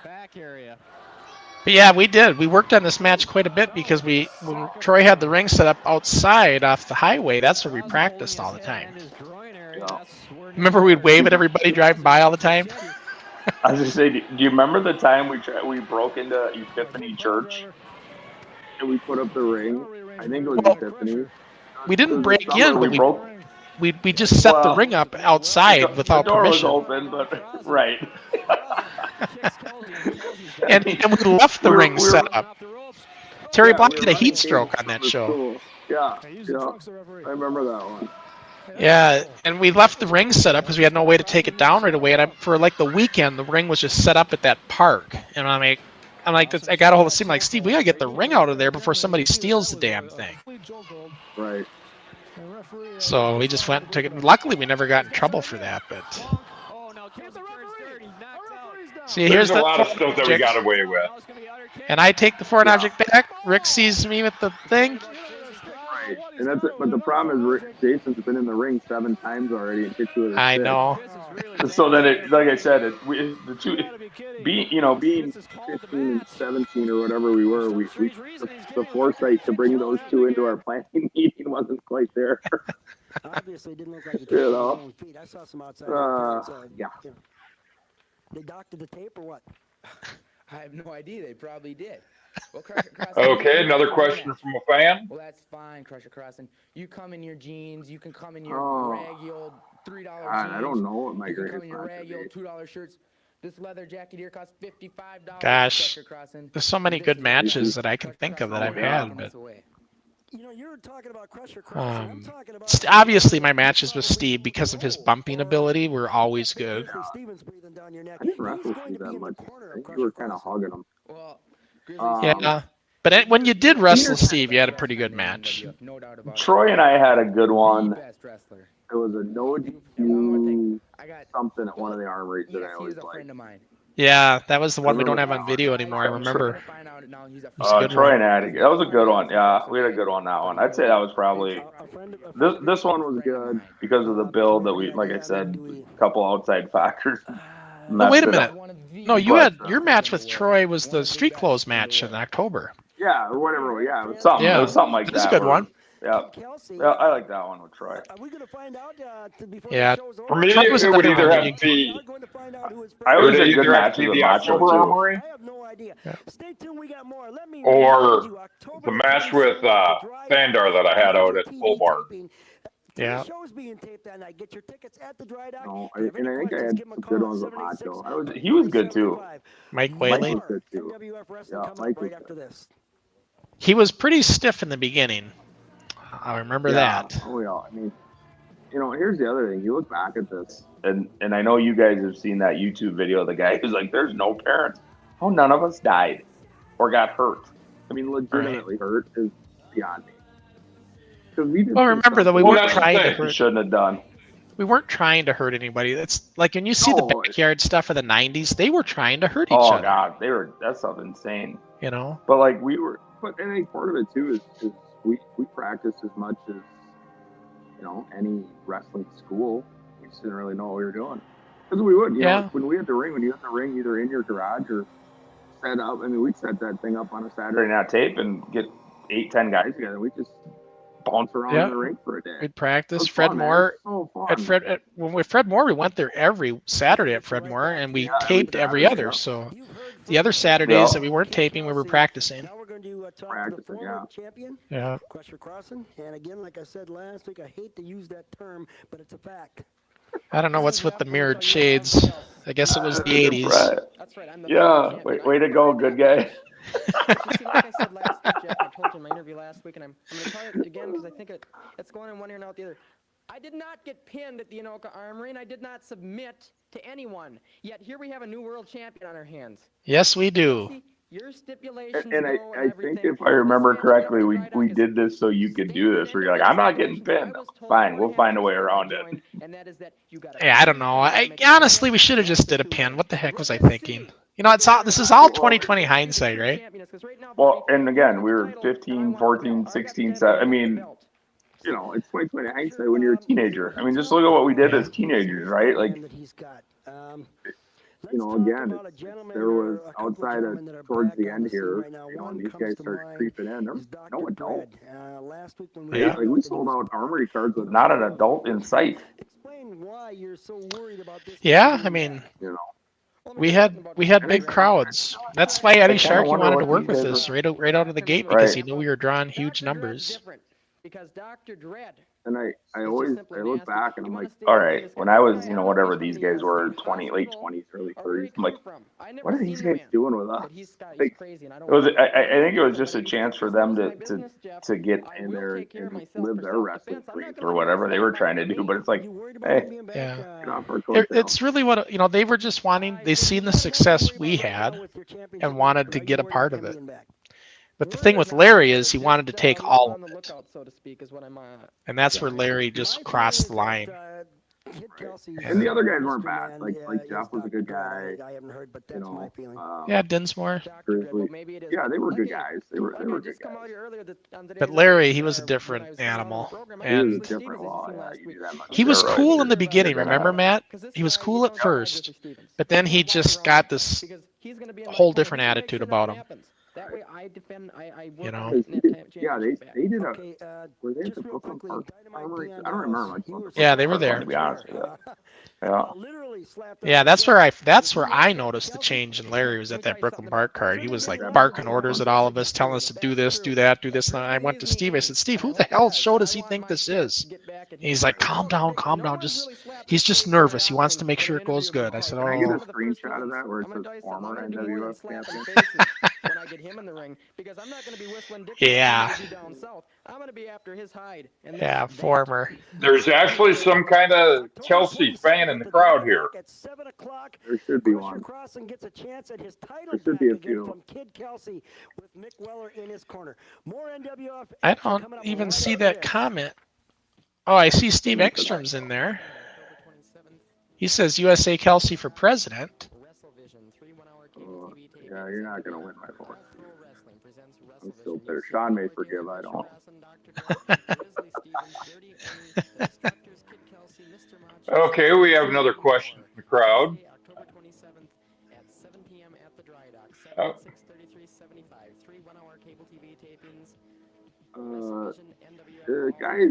S3: back area. But yeah, we did. We worked on this match quite a bit because when Troy had the ring set up outside off the highway, that's where we practiced all the time. Remember we'd wave at everybody driving by all the time?
S4: I was gonna say, do you remember the time we broke into Epiphany Church and we put up the ring? I think it was Epiphany.
S3: We didn't break in, but we just set the ring up outside without permission.
S4: The door was open, but right.
S3: and we left the ring set up. Terry Block did a heat stroke on that show.
S4: Cool. Yeah, I remember that one.
S3: Yeah, and we left the ring set up because we had no way to take it down right away. And for like the weekend, the ring was just set up at that park. And I'm like, I got a hold of Steve. I'm like, Steve, we gotta get the ring out of there before somebody steals the damn thing.
S4: Right.
S3: So we just went and took it. Luckily, we never got in trouble for that. But see,
S2: There's a lot of stuff that we got away with.
S3: And I take the foreign object back. Rick sees me with the thing.
S4: Right. And that's it. But the problem is, Jason's been in the ring 7 times already and hit you with a
S3: I
S4: stick.
S3: know.
S4: So then, like I said, being 15 and 17 or whatever we were, the foresight to bring those 2 into our planning meeting wasn't quite there.
S7: Obviously, didn't look like he his own feet. I saw some outside.
S4: Yeah.
S7: They doctored the tape or what?
S6: I have no idea. They probably did. Well,
S2: Okay, another question from a fan.
S6: Well, that's fine, Crusher Crossen. You come in your jeans. You can come in your raggy old $3 jeans.
S4: I don't know what my
S6: you can
S4: greatest
S6: come in your raggy old $2 shirts. This leather jacket here costs $55.
S3: Gosh, there's so many good matches that I can think of that I've had, but
S7: you're talking about Crusher Crossen. I'm talking about
S3: obviously my matches with Steve, because of his bumping ability, were always good.
S4: I didn't wrestle Steve that much. I think you were kind of hogging him.
S6: Well,
S3: Yeah. But when you did wrestle Steve, you had a pretty good match.
S6: No doubt about it.
S4: Troy and I had a good
S6: The
S4: one.
S6: best wrestler.
S9: It was a no
S6: And one more thing.
S9: DQ
S6: I got
S9: something at one of the armories that
S6: yes,
S9: I
S6: he
S9: always
S6: is a
S9: liked.
S6: friend of mine.
S3: Yeah, that was the one we don't
S9: remember
S3: have on
S9: that one.
S3: video anymore. I remember.
S6: Find out now he's a
S3: It's a good
S4: Troy
S3: one.
S4: and I had that was a good one. Yeah, we had a good one that one. I'd say that was probably this one was good because of the build that we, like I said, a couple outside factors.
S3: Oh, wait a
S4: messed it up.
S3: minute. No, you had your match with Troy was the street clothes match in October.
S9: Yeah, or whatever. Yeah, it was
S4: Something.
S3: Yeah.
S4: It was something like
S3: It was
S4: that.
S3: a good
S4: where-
S3: one.
S4: Yeah. Yeah, I like that one with Troy.
S7: Are we going to find out before
S3: Yeah.
S7: the show's over?
S2: For me,
S3: Troy was
S2: it would
S3: another
S2: either
S3: one
S2: have
S3: you-
S2: to be.
S7: We are going to find out who is
S4: I
S2: It
S4: always
S2: would
S4: had good
S2: either have
S4: matches
S2: to be
S4: with
S2: the
S4: Macho
S2: October
S4: too.
S2: Armory
S7: I have no idea. Stay tuned. We got more. Let me
S2: or
S7: remind you, October
S2: the match with
S7: 27th, the Dry
S2: Thandar that I had out at
S7: TV
S2: Full Bar.
S7: Taping.
S3: Yeah.
S7: The show's being taped that night. Get your tickets at the Dry Dock.
S9: No,
S7: If you have
S9: and
S7: any
S9: I think I
S7: questions,
S9: had
S7: give 'em a
S9: some
S7: call
S9: good
S7: at
S9: ones with Macho.
S7: 786
S4: He was good too.
S7: 45.
S3: Mike
S9: Mike
S3: Whaley.
S9: was good too.
S7: NWF Wrestling
S9: Yeah,
S7: coming
S9: Mike
S7: up right
S9: was
S7: after this.
S3: He was pretty stiff in the beginning. I remember that.
S9: Oh yeah. I mean, here's the other thing. You look back at this.
S4: And I know you guys have seen that YouTube video of the guy who's like, "There's no parents. How none of us died or got hurt."
S9: I mean, legitimately hurt is beyond me. Because we did.
S3: Well,
S9: some
S3: remember
S9: stuff-
S3: though, we
S2: Well,
S3: weren't
S2: that's the
S3: trying to
S2: thing.
S4: You
S3: hurt.
S4: shouldn't have done.
S3: We weren't trying to hurt anybody. It's like when you see the
S9: No.
S3: backyard stuff of the '90s, they were trying to hurt each
S4: Oh
S3: other.
S4: God, that's something insane.
S3: You know.
S4: But like we were,
S9: But I think part of it too is we practiced as much as any wrestling school. We just didn't really know what we were doing. Because we would,
S3: Yeah.
S9: when we had the ring, when you had the ring either in your garage or set up. I mean, we'd set that thing up on a Saturday
S4: during that tape and get 8-10 guys together.
S9: together. We just bounce around
S3: Yeah.
S9: in the ring for a day.
S3: We'd
S9: It
S3: practice.
S9: was
S3: Fred
S9: fun, man.
S3: Moore
S9: It was so
S3: at
S9: fun.
S3: when with Fred Moore, we went there every Saturday at Fred Moore, and we taped every
S9: Saturday,
S3: other.
S9: yeah.
S3: So the other Saturdays
S4: Yeah.
S3: that we weren't taping, we were practicing.
S7: Now we're going to talk to the
S9: Practicing,
S7: former
S9: yeah.
S7: champion,
S3: Yeah.
S7: Crusher Crossen. And again, like I said last week, I hate to use that term, but it's a fact.
S3: I don't know what's with the mirrored shades. I guess it was the '80s.
S4: Right.
S6: That's right. I'm the
S4: Yeah. Way to go, good guy.
S6: See, like I said last week, Jeff, I told you in my interview last week, and I'm going to tell it again because I think it's going in one ear and out the other. I did not get pinned at the Anoka Armory, and I did not submit to anyone. Yet here we have a new world champion on our hands.
S3: Yes, we do.
S6: See, your stipulations
S9: And I
S6: go
S9: think
S6: everything.
S4: If I remember
S6: This match
S4: correctly,
S6: at the
S4: we
S6: Dry Dock
S4: we
S6: is
S4: did this so you could do this. Where you're like, I'm not getting pinned. Fine, we'll find a way around it.
S6: And that is that you gotta
S3: Yeah, I don't know. Honestly, we should have just did a pin. What the heck was I thinking? It's all. This is all 2020 hindsight, right?
S4: Well, and again, we were 15, 14, 16, 17. I mean,
S9: It's 2020 hindsight when
S4: when you're a teenager. I mean, just look at what we did as teenagers, right? Like,
S7: That he's got.
S9: again, there was outside of towards the end here, and these guys started creeping in. There was no adult.
S7: Last week when
S3: Yeah.
S9: Like we sold out Armory cards with
S4: not an adult in sight.
S7: Explain why you're so worried about this.
S3: Yeah, I mean, we had big crowds. That's why Eddie
S4: I kinda
S3: Sharkey
S4: wonder
S3: wanted
S4: what
S3: to work
S4: these
S3: with
S4: guys
S3: us right out of the gate because
S4: Right.
S3: he knew we were drawing huge numbers.
S6: Because Dr. Dread.
S9: And I look back and I'm like,
S4: All right, when I was, whatever these guys were, 20, late 20s, early 30s, I'm like, what are these guys doing with us? Like, it was. I think it was just a chance for them to get in there and live their wrestling dreams or whatever they were trying to do. But it's like, hey,
S3: Yeah.
S9: get off our
S3: It-
S9: coattails.
S3: It's really what they were just wanting. They seen the success we had and wanted to get a part of it. But the thing with Larry is he wanted to take all of it, and that's where Larry just crossed the line.
S9: And the other guys weren't bad. Like Jeff was a good guy.
S7: I haven't heard, but
S9: You
S7: that's my
S9: know,
S7: feeling.
S3: Yeah, Dinsmore.
S9: Grizzly. Yeah, they were good guys. They were good guys.
S3: But Larry, he was a different animal,
S9: He was a
S3: and
S9: different law. Yeah, you do that much.
S3: he was
S4: Right.
S3: cool in the beginning. Remember, Matt? He was cool at first, but then he just got this whole different attitude about him.
S6: That way I defend, I work
S3: You know?
S6: on getting that
S9: Yeah, they did a.
S7: Okay,
S9: Were they at
S7: just
S9: the
S7: real
S9: Brooklyn
S7: quickly,
S9: Park
S7: Dynamite
S9: Armory?
S7: Dion
S9: I don't remember
S7: Dallas,
S9: much.
S7: you were
S3: Yeah, they were
S7: so
S3: there.
S4: To be honest with you. Yeah.
S7: literally slapped
S3: Yeah,
S7: up
S3: that's
S7: against
S3: where I noticed the change in Larry was at that Brooklyn Park card. He was like barking orders at all of us, telling us to do this, do that, do this. And I went to Steve. I said, Steve, who the hell show does he think this is? And he's like, calm down. He's just nervous. He wants to make sure it goes good. I said,
S9: Can I get a
S3: oh,
S9: screenshot of that where it says former NWF champion?
S10: get him in the ring because I'm not going to be whistling Dixie
S3: Yeah.
S10: down south. I'm going to be after his hide. And
S3: Yeah, former.
S2: There's actually some kind of Kelsey fan in the crowd here.
S7: At 7 o'clock,
S9: There should be
S7: Crusher
S9: one.
S7: Crossen gets a chance at his title
S9: There should
S7: back
S9: be a
S7: again
S9: few.
S7: from Kid Kelsey with Mick Weller in his corner. More NWF
S3: I
S7: action
S3: don't
S7: coming up
S3: even
S7: right
S3: see
S7: after
S3: that
S7: this.
S3: comment. Oh, I see Steve Ekstrom's in there. He says USA Kelsey for president.
S9: Oh, yeah, you're not going to win my vote. I'm still bitter. Sean may forgive, I don't.
S2: Okay, we have another question from the crowd. Oh.
S9: The guy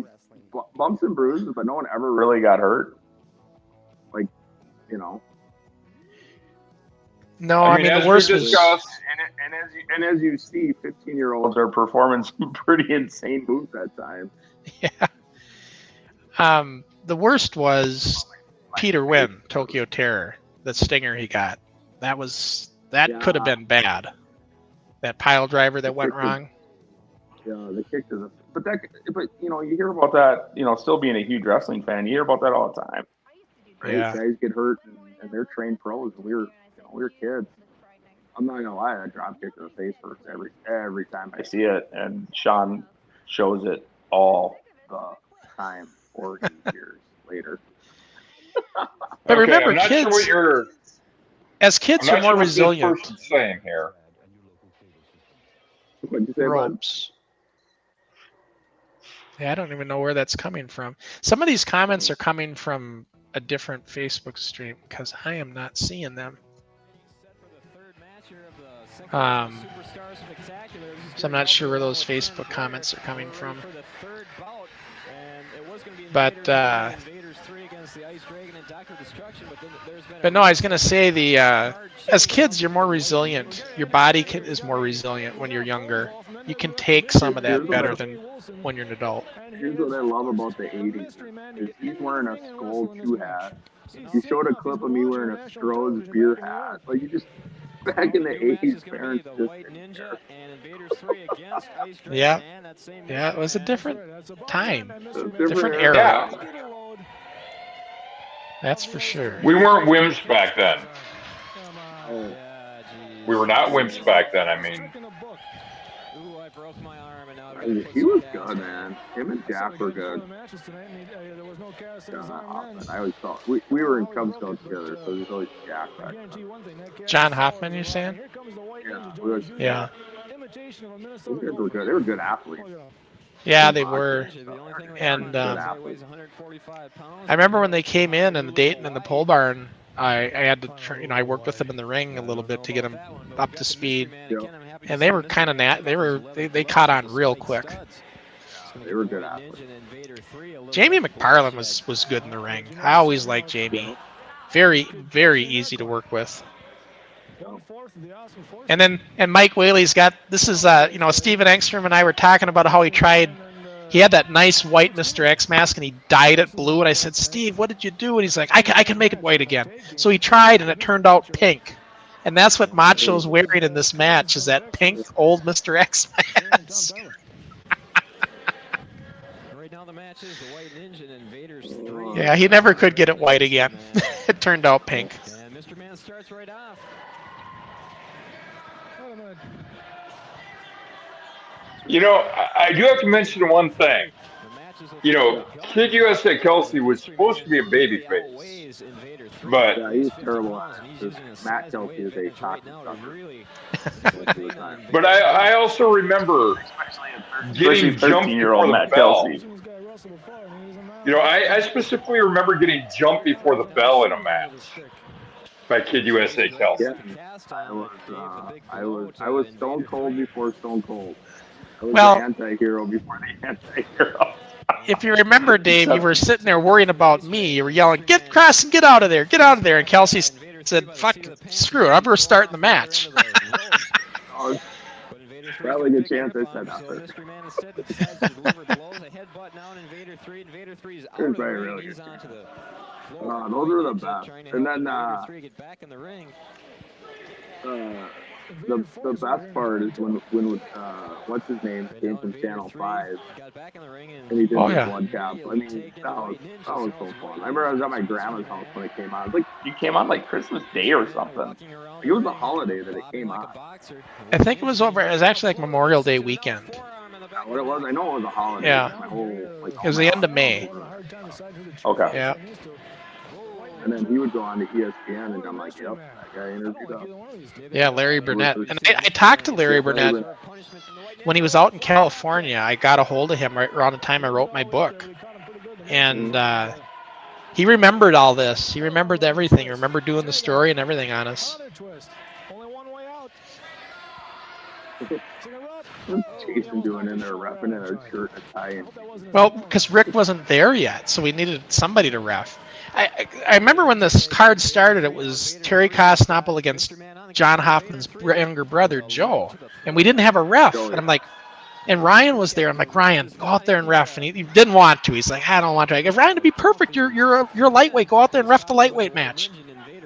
S9: bumps and bruises, but no one ever really got hurt. Like, you know.
S3: No, I mean
S2: as
S3: the worst
S2: we
S3: was.
S2: discussed,
S9: And as you see, 15-year-olds are performing some pretty insane moves that time.
S3: Yeah. The worst was Peter Wynn, Tokyo Terror, the stinger he got. That could have been bad. That pile driver that went wrong.
S9: Yeah, the kick to the. But you know, you hear about that. You know, still being a huge wrestling fan, you hear about that all the time. Right?
S3: Yeah.
S9: Guys get hurt, and they're trained pros. And we were kids. I'm not gonna lie, that drop kick to the face hurts every time I see it, and Sean shows it all the time, 40 years later.
S3: But
S2: okay,
S3: remember,
S2: I'm not
S3: kids,
S2: sure what you're.
S3: as kids,
S2: I'm
S3: are
S2: not
S3: more
S2: sure what
S3: resilient.
S2: this person's saying here.
S9: What'd you say, bud?
S3: Ropes. Yeah, I don't even know where that's coming from. Some of these comments are coming from a different Facebook stream because I am not seeing them. So I'm not sure where those Facebook comments are coming from. But no, I was going to say as kids, you're more resilient. Your body is more resilient when you're younger. You can take some of that better than when you're an adult.
S9: Here's what I love about the 80s. Is he's wearing a Skull 2 hat. You showed a clip of me wearing a Stroh's beer hat. Like, you just, back in the 80s, parents just didn't care.
S3: Yeah. Yeah, it was a different time. Different
S9: era.
S3: era.
S2: Yeah.
S3: That's for sure.
S2: We weren't wimps back then.
S9: Oh.
S2: We were not wimps back then. I mean,
S9: He was good, man. Him and Jack were good. I always thought we were in Cub Scouts together, so there's always Jack back then.
S3: John Hoffman, you're saying?
S9: Yeah.
S3: Yeah.
S9: Those guys were good. They were good athletes.
S3: Yeah, they were. And I remember when they came in the Dayton and the pole barn, I had to, I worked with them in the ring a little bit to get them up to speed.
S9: Yeah.
S3: And they were kind of they caught on real quick.
S9: They were good athletes.
S3: Jamie McParland was good in the ring. I always liked Jamie. Very, very easy to work with. And Mike Whaley's got, this is, Steven Engstrom and I were talking about how he had that nice white Mr. X mask and he dyed it blue. And I said, Steve, what did you do? And he's like, I can make it white again. So he tried and it turned out pink. And that's what Macho's wearing in this match, is that pink old Mr. X mask. Yeah, he never could get it white again. It turned out pink.
S11: And Mr. Man starts right off.
S2: I do have to mention one thing. Kid USA Kelsey was supposed to be a babyface, but
S9: Yeah, he's terrible. Matt Kelsey is a toxic sucker.
S2: but I also remember getting jumped before the
S4: Matt
S2: bell.
S4: Kelsey.
S2: I specifically remember getting jumped before the bell in a match by Kid USA Kelsey.
S9: Yeah, I was Stone Cold before Stone Cold. I was
S3: Well,
S9: the anti-hero before the anti-hero.
S3: if you remember, Dave, you were sitting there worrying about me. You were yelling, "Get Crossen, get out of there, get out of there!" And Kelsey said, "Fuck, screw it, I'm going to start the match."
S9: Probably a good chance I said that. There's probably a really good chance. Those are the best. And then the best part is when what's his name came from Channel 5 and he did the blood cap. I mean, that was so fun. I remember I was at my grandma's house when it came on. It was like
S4: You came on like Christmas Day or something.
S9: it was a holiday that it came on.
S3: I think it was over. It was actually like Memorial Day weekend.
S9: What it was, I know it was a holiday.
S3: Yeah.
S9: My whole, like,
S3: It was the end of May.
S4: Okay.
S3: Yeah.
S9: And then he would go on to ESPN, and I'm like, yep, that guy interviewed us.
S3: Yeah, Larry Burnett. And I talked to Larry Burnett when he was out in California. I got a hold of him right around the time I wrote my book. And he remembered all this. He remembered everything. He remembered doing the story and everything on us.
S9: What's Jason doing in there, repping in a shirt and a tie?
S3: Well, because Rick wasn't there yet, so we needed somebody to ref. I remember when this card started, it was Terry Kosnopple against John Hoffman's younger brother, Joe. And we didn't have a ref. And I'm like, and Ryan was there. I'm like, Ryan, go out there and ref. And he didn't want to. He's like, I don't want to. I go, Ryan, to be perfect, you're a lightweight. Go out there and ref the lightweight match.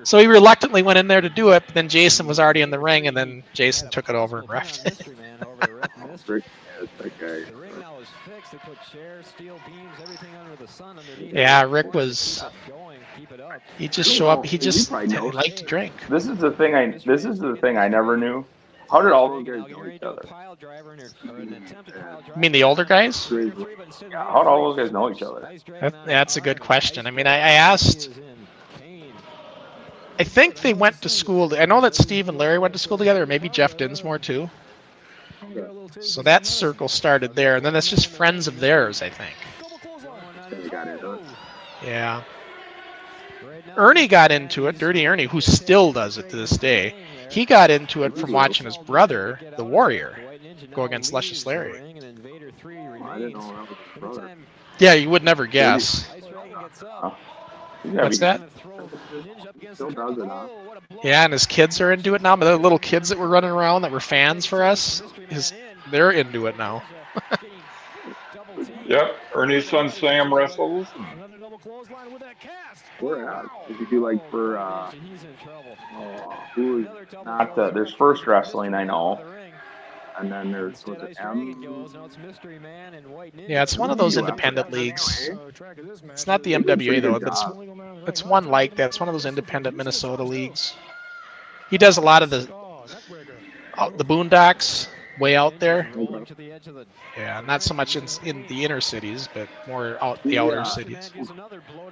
S3: So he reluctantly went in there to do it, but then Jason was already in the ring, and then Jason took it over and refed it. Yeah, Rick was. He just show up. He just liked to drink.
S4: This is the thing I never knew. How did all those guys know each other?
S3: You mean the older guys?
S4: Yeah, how did all those guys know each other?
S3: That's a good question. I mean, I asked. I think they went to school. I know that Steve and Larry went to school together, or maybe Jeff Dinsmore too. So that circle started there, and then it's just friends of theirs, I think. Yeah. Ernie got into it, Dirty Ernie, who still does it to this day. He got into it from watching his brother, the Warrior, go against Luscious Larry.
S9: I didn't know that was his brother.
S3: Yeah, you would never guess. What's that?
S9: Still does it, huh?
S3: Yeah, and his kids are into it now. But the little kids that were running around that were fans for us, they're into it now.
S2: Yep, Ernie's son Sam wrestles.
S9: Where at? Did you do like for who is
S4: Not the, there's First Wrestling, I know.
S9: And then was it M?
S3: Yeah, it's one of those independent leagues. It's not the MWA though, but it's one like that. It's one of those independent Minnesota leagues. He does a lot of the Boondocks way out there. Yeah, not so much in the inner cities, but more out the outer cities.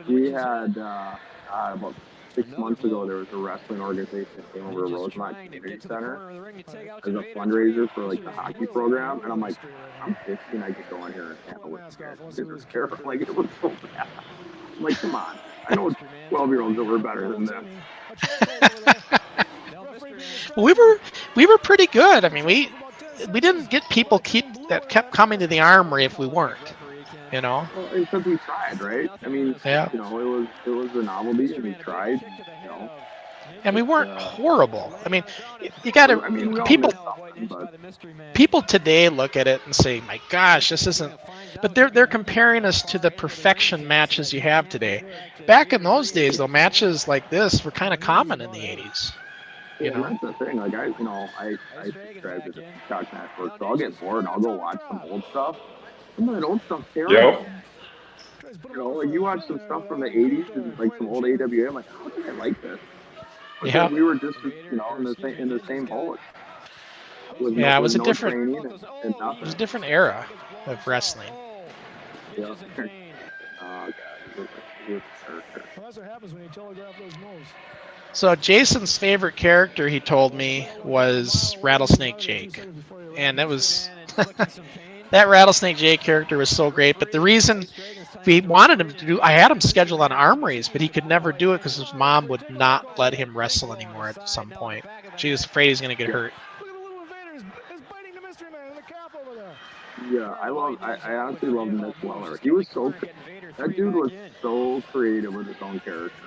S9: We had about 6 months ago, there was a wrestling organization that came over to Rosemont Community Center as a fundraiser for like the hockey program, and I'm like, I'm 15, I could go in here and handle it. It was terrible. Like, it was so bad. I'm like, come on. I know 12-year-olds that were better than this.
S3: We were pretty good. I mean, we didn't get people that kept coming to the Armory if we weren't. You know,
S9: well, because we tried, right? I mean,
S3: yeah.
S9: You know, it was a novelty, and we tried. You know,
S3: and we weren't horrible. I mean, you got to.
S9: I mean,
S3: people today look at it and say, "My gosh, this isn't." But they're comparing us to the perfection matches you have today. Back in those days, though, matches like this were kind of common in the '80s. You know,
S9: that's the thing. Like I subscribe to the Peacock Network, so I'll get bored and I'll go watch some old stuff. Some of that old stuff's terrible.
S2: Yep.
S9: You know, like you watch some stuff from the '80s and like some old AWA. I'm like, how did I like this?
S3: Yeah.
S9: We were just, you know, in the same boat.
S3: Yeah, it was a different. It was a different era of wrestling.
S9: Yeah. Oh God.
S1: That's what happens when you telegraph those moves.
S3: So Jason's favorite character, he told me, was Rattlesnake Jake, and that was that Rattlesnake Jake character was so great. But the reason we wanted him to do, I had him scheduled on Armories, but he could never do it because his mom would not let him wrestle anymore at some point. She was afraid he's going to get hurt.
S9: Yeah, I honestly love Nick Weller. He was that dude was so creative with his own character.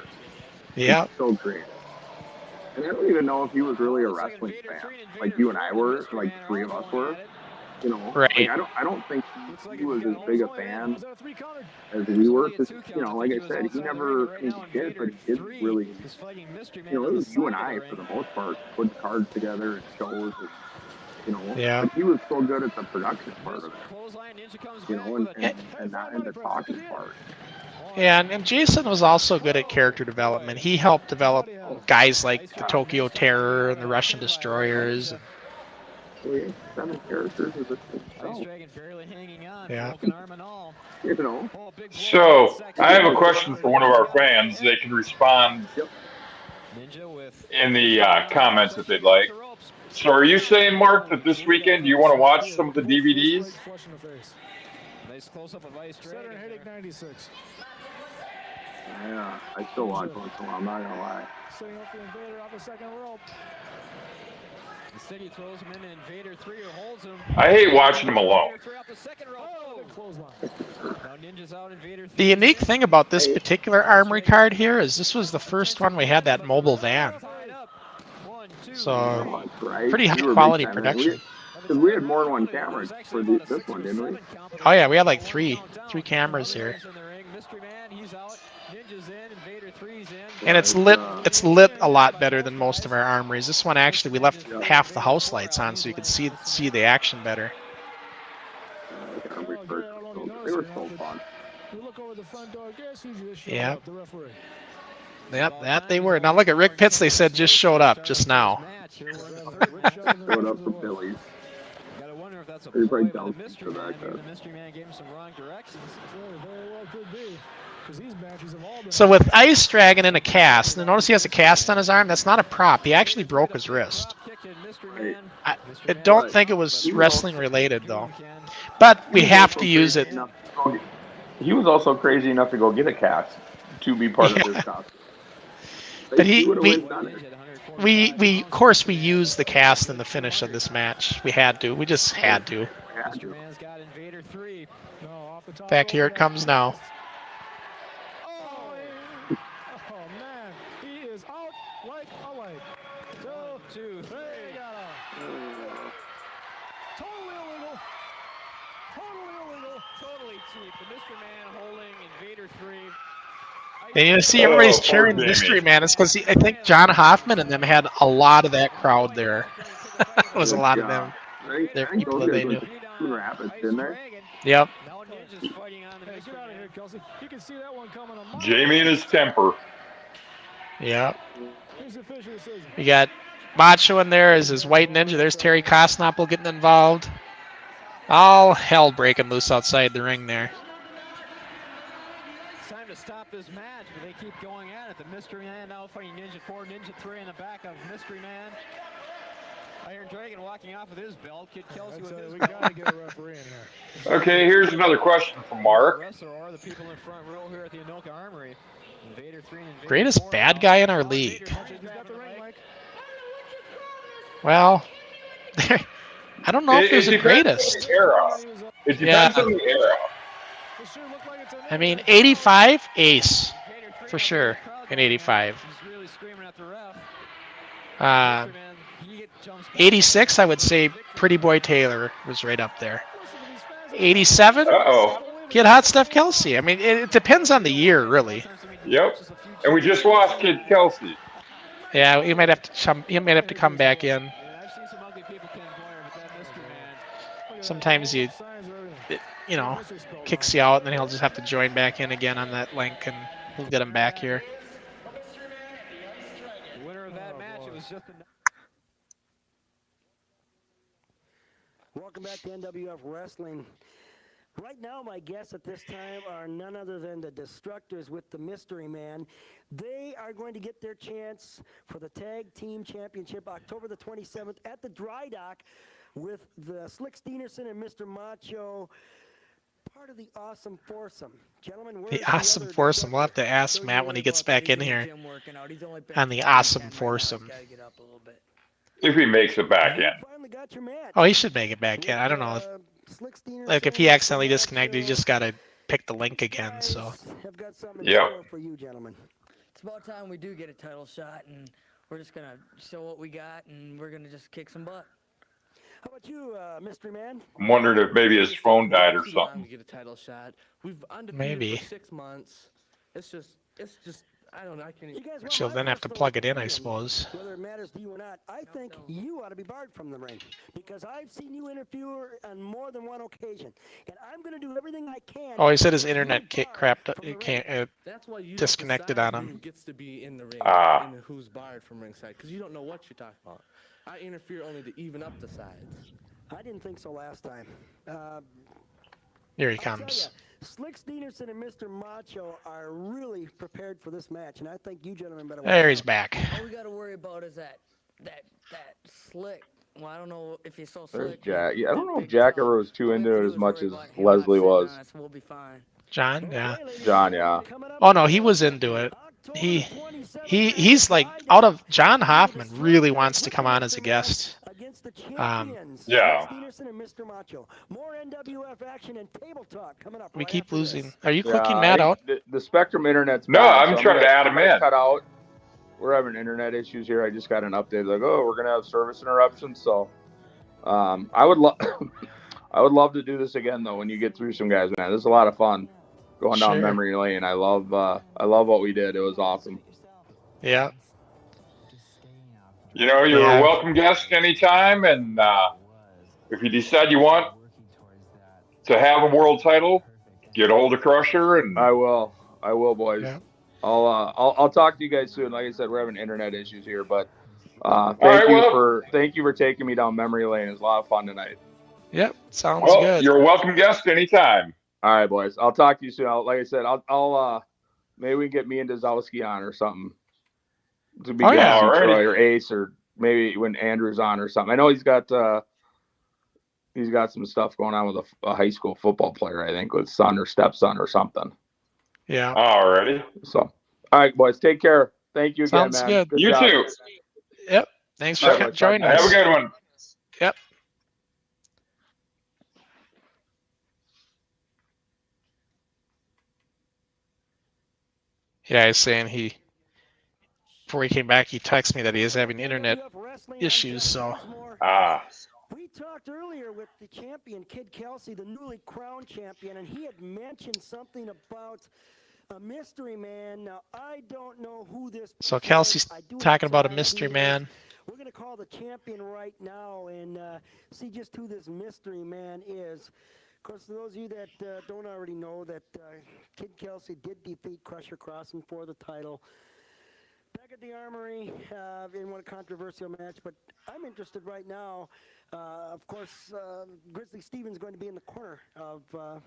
S3: Yeah.
S9: So creative. And I don't even know if he was really a wrestling fan, like you and I were, like 3 of us were. You know,
S3: Right.
S9: like I don't think he was as big a fan as we were. Because like I said, he never he did, but he didn't really. It was you and I for the most part putting cards together and shows, and
S3: Yeah.
S9: But he was so good at the production part of it, and not in the talking part.
S3: Yeah, and Jason was also good at character development. He helped develop guys like the Tokyo Terror and the Russian Destroyers. And,
S9: We had 7 characters of this itself.
S3: yeah.
S2: So I have a question for one of our fans. They can respond in the comments if they'd like. So are you saying, Mark, that this weekend you want to watch some of the DVDs?
S11: Nice close up of Ice Dragon.
S10: Headache 96.
S9: Yeah, I still watch once in a while, I'm not gonna lie.
S10: Setting up the Invader off the second rope.
S11: Instead he throws him in, and Invader 3 holds him.
S2: I hate watching them alone.
S3: The unique thing about this particular Armory card here is this was the first one we had that mobile van. So pretty high quality production.
S9: Because we had more than one camera for this one, didn't we?
S3: Oh yeah, we had like three cameras here. And it's lit a lot better than most of our armories. This one actually we left half the house lights on so you could see the action better.
S9: They were so fun.
S3: Yeah. That they were. Now look at Rick Pitts, they said just showed up just now.
S9: Showed up from Phillies. They probably down for that.
S11: The mystery man gave him some wrong directions.
S10: Very well could be.
S3: So with Ice Dragon in a cast, and notice he has a cast on his arm, that's not a prop. He actually broke his wrist. I don't think it was wrestling related though. But we have to use it.
S4: He was also crazy enough to go get a cast to be part of this costume.
S3: But we of course we used the cast in the finish of this match. We had to. We just had to. In fact, here it comes now. And you see everybody's cheering Mystery Man. It's because I think John Hoffman and them had a lot of that crowd there. It was a lot of them. They're people that they knew.
S9: Rapids, didn't they?
S3: Yep.
S2: Jamie and his temper.
S3: Yep. You got Macho in there as his White Ninja. There's Terry Kosnopple getting involved. All hell breaking loose outside the ring there.
S11: It's time to stop this match, but they keep going at it. The Mystery Man now fighting Ninja 4, Ninja 3 in the back of Mystery Man. Iron Dragon walking off with his belt. Kid Kelsey with his belt.
S10: Gotta get a referee in here.
S2: Okay, here's another question from Mark.
S11: The wrestler are the people in front row here at the Anoka Armory. Invader 3 and Invader
S3: Greatest
S11: 4.
S3: bad guy in our league. Well, I don't know if there's a greatest.
S2: It depends on the era.
S3: I mean, 85, Ace, for sure, in 85. 86, I would say Pretty Boy Taylor was right up there. 87, Kid Hotstuff Kelsey. I mean, it depends on the year, really.
S2: Yep. And we just lost Kid Kelsey.
S3: Yeah, you might have to come back in. Sometimes he kicks you out, and then he'll just have to join back in again on that link, and we'll get him back here.
S11: Winner of that match, it was just
S7: Welcome back to NWF Wrestling. Right now, my guests at this time are none other than the Destructors with the Mystery Man. They are going to get their chance for the Tag Team Championship October the 27th at the Dry Dock with the Slick Steenerson and Mr. Macho, part of the Awesome Foursome. Gentlemen,
S3: the Awesome Foursome. We'll have to ask Matt when he gets back in here on the Awesome Foursome.
S2: If he makes it back in.
S3: Oh, he should make it back in. I don't know. If he accidentally disconnected, he just got to pick the link again. So.
S2: Yeah.
S8: It's about time we do get a title shot, and we're just gonna show what we got, and we're gonna just kick some butt.
S7: How about you, Mystery Man?
S2: I'm wondering if maybe his phone died or
S12: Too long
S2: something.
S12: to get a title shot. We've undefeated
S3: Maybe.
S12: for 6 months. It's just, I don't know. I can't
S7: You
S12: even.
S7: guys want
S3: She'll
S7: my
S3: then have to
S7: personal
S3: plug it in, I
S7: opinion,
S3: suppose.
S7: Whether it matters to you or not, I think you ought to be barred from the ring because I've seen you interfere on more than one occasion, and I'm going to do everything I can.
S3: Oh, he said his
S7: to get you
S3: internet
S7: barred
S3: crapped.
S7: from the
S3: It
S7: ring.
S3: can't.
S12: That's why you
S3: Disconnected
S12: decide
S3: on him.
S12: who gets to be in the ring
S2: Ah.
S12: and who's barred from ringside, because you don't know what you're talking about. I interfere only to even up the sides.
S7: I didn't think so last time.
S3: Here he
S7: I'll tell
S3: comes.
S7: ya, Slick Steenerson and Mr. Macho are really prepared for this match, and I think you gentlemen better watch
S3: There he's
S7: out.
S3: back.
S8: All we got to worry about is that slick. Well, I don't know if he's so
S9: There's
S8: slick.
S9: Jack. Yeah, I don't
S8: that
S9: know if
S8: big
S9: Jack
S8: toe.
S9: ever was too
S8: All we have
S9: into
S8: to
S9: it
S8: do
S9: as
S8: is
S9: much
S8: worry
S9: as
S8: about him not
S9: Leslie
S8: sitting
S9: was.
S8: on us, and we'll be fine.
S3: John, yeah.
S7: Okay, ladies and
S9: John,
S7: gentlemen,
S9: yeah.
S7: coming up
S3: Oh no,
S7: on
S3: he was
S7: the
S3: into it.
S7: October
S3: He
S7: 27th
S3: he's like
S7: match,
S3: out of John
S7: the
S3: Hoffman really
S7: Disruptor
S3: wants to
S7: with
S3: come
S7: the
S3: on as a
S7: Mr. Man
S3: guest.
S7: against the champions,
S2: Yeah.
S7: Slick Steenerson and Mr. Macho. More NWF action and table talk coming up.
S3: We
S7: right
S3: keep
S7: after
S3: losing.
S7: this.
S3: Are you
S9: Yeah,
S3: clicking
S9: I
S3: Matt
S9: think
S3: out?
S9: the Spectrum internet's
S2: No,
S9: bad,
S2: I'm
S9: so
S2: trying to add
S9: I'm
S2: him
S9: gonna
S2: in.
S9: cut out. We're having internet issues here. I just got an update like, oh, we're gonna have service interruptions. So, I would love, I would love to do this again though. When you get through some guys, man, this is a lot of fun. Going down
S3: Sure.
S9: memory lane. I love what we did. It was awesome.
S3: Yeah.
S2: You know, you're
S3: Yeah.
S2: a welcome guest anytime, and if you decide you want to have a world title, get a hold of Crusher and
S9: I will, boys.
S3: Yeah.
S9: I'll talk to you guys soon. Like I said, we're having internet issues here, but
S2: right,
S9: thank you
S2: well-
S9: for taking me down memory lane. It was a lot of fun tonight.
S3: Yep. Sounds
S2: well,
S3: good.
S2: you're a welcome guest anytime.
S9: All right, boys. I'll talk to you soon. Like I said, I'll maybe we can get me and Dazowski on or something to be
S3: Oh, yeah.
S9: guest
S2: Alrighty.
S9: Troy or Ace, or maybe when Andrew's on or something. I know he's got some stuff going on with a high school football player, I think, with son or stepson or something.
S3: Yeah.
S2: Alrighty.
S9: So, all right, boys. Take care. Thank you again,
S3: Sounds
S9: man.
S3: good.
S2: You
S9: job.
S2: too.
S3: Yep. Thanks
S9: All
S3: for
S9: right, boys.
S3: joining
S9: Talk to
S2: Have
S3: us.
S2: a good one.
S3: Yep. Yeah, he's saying before he came back, he texted me that he is having internet
S7: NWF Wrestling,
S3: issues.
S7: I'm
S3: So
S7: Jeff Dinsmore.
S2: Ah.
S7: We talked earlier with the champion, Kid Kelsey, the newly crowned champion, and he had mentioned something about a mystery man. Now, I don't know who this
S3: so
S7: person
S3: Kelsey's
S7: is. I do have
S3: talking
S7: some
S3: about a mystery
S7: ideas.
S3: man.
S7: We're going to call the champion right now and see just who this mystery man is. Of course, for those of you that don't already know, that Kid Kelsey did defeat Crusher Crossen for the title back at the Armory in one controversial match. But I'm interested right now. Of course, Grizzly Stevens going to be in the corner of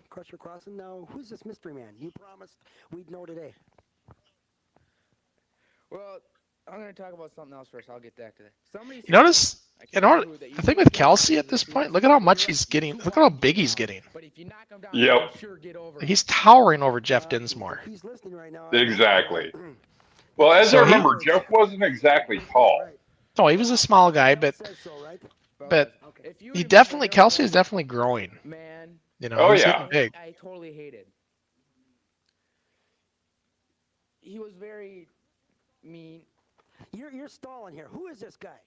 S7: Crusher Crossen. Now, who's this mystery man? You promised we'd know today.
S6: Well, I'm going to talk about something else first. I'll get back to that. Somebody
S3: You notice, the thing with Kelsey at this point, look at how much he's getting. Look at how big he's getting.
S6: But if you knock him down,
S2: Yep.
S6: you can sure get over him.
S3: He's towering over Jeff Dinsmore.
S7: He's listening right now.
S2: Exactly. Well, as
S3: So
S2: I remember, Jeff wasn't exactly tall.
S3: No, he was a small guy, but
S6: If you
S3: he
S6: remember
S3: definitely,
S6: there
S3: Kelsey
S6: was
S3: is definitely growing.
S6: Man,
S3: You know,
S2: Oh,
S3: he's
S2: yeah.
S3: getting big.
S6: I totally hated. He was very mean.
S7: You're stalling here. Who is this guy?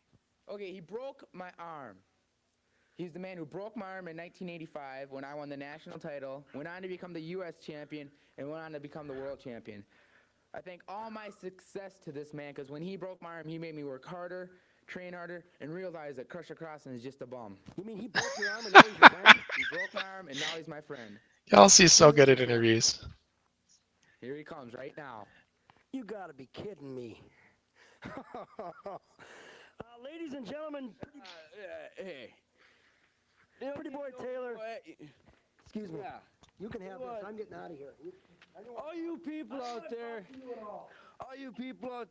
S6: Okay, he broke my arm. He's the man who broke my arm in 1985 when I won the national title, went on to become the U.S. champion, and went on to become the world champion. I thank all my success to this man, because when he broke my arm, he made me work harder, train harder, and realize that Crusher Crossen is just a bum.
S7: You mean he broke your arm and now he's your friend?
S6: He broke my arm, and now he's my friend.
S3: Kelsey's so good at interviews.
S6: Here he comes right now.
S7: You gotta be kidding me. Ladies and gentlemen,
S6: Hey.
S7: Pretty Boy Taylor. Excuse me. You can have this. I'm getting out of here.
S13: All you people out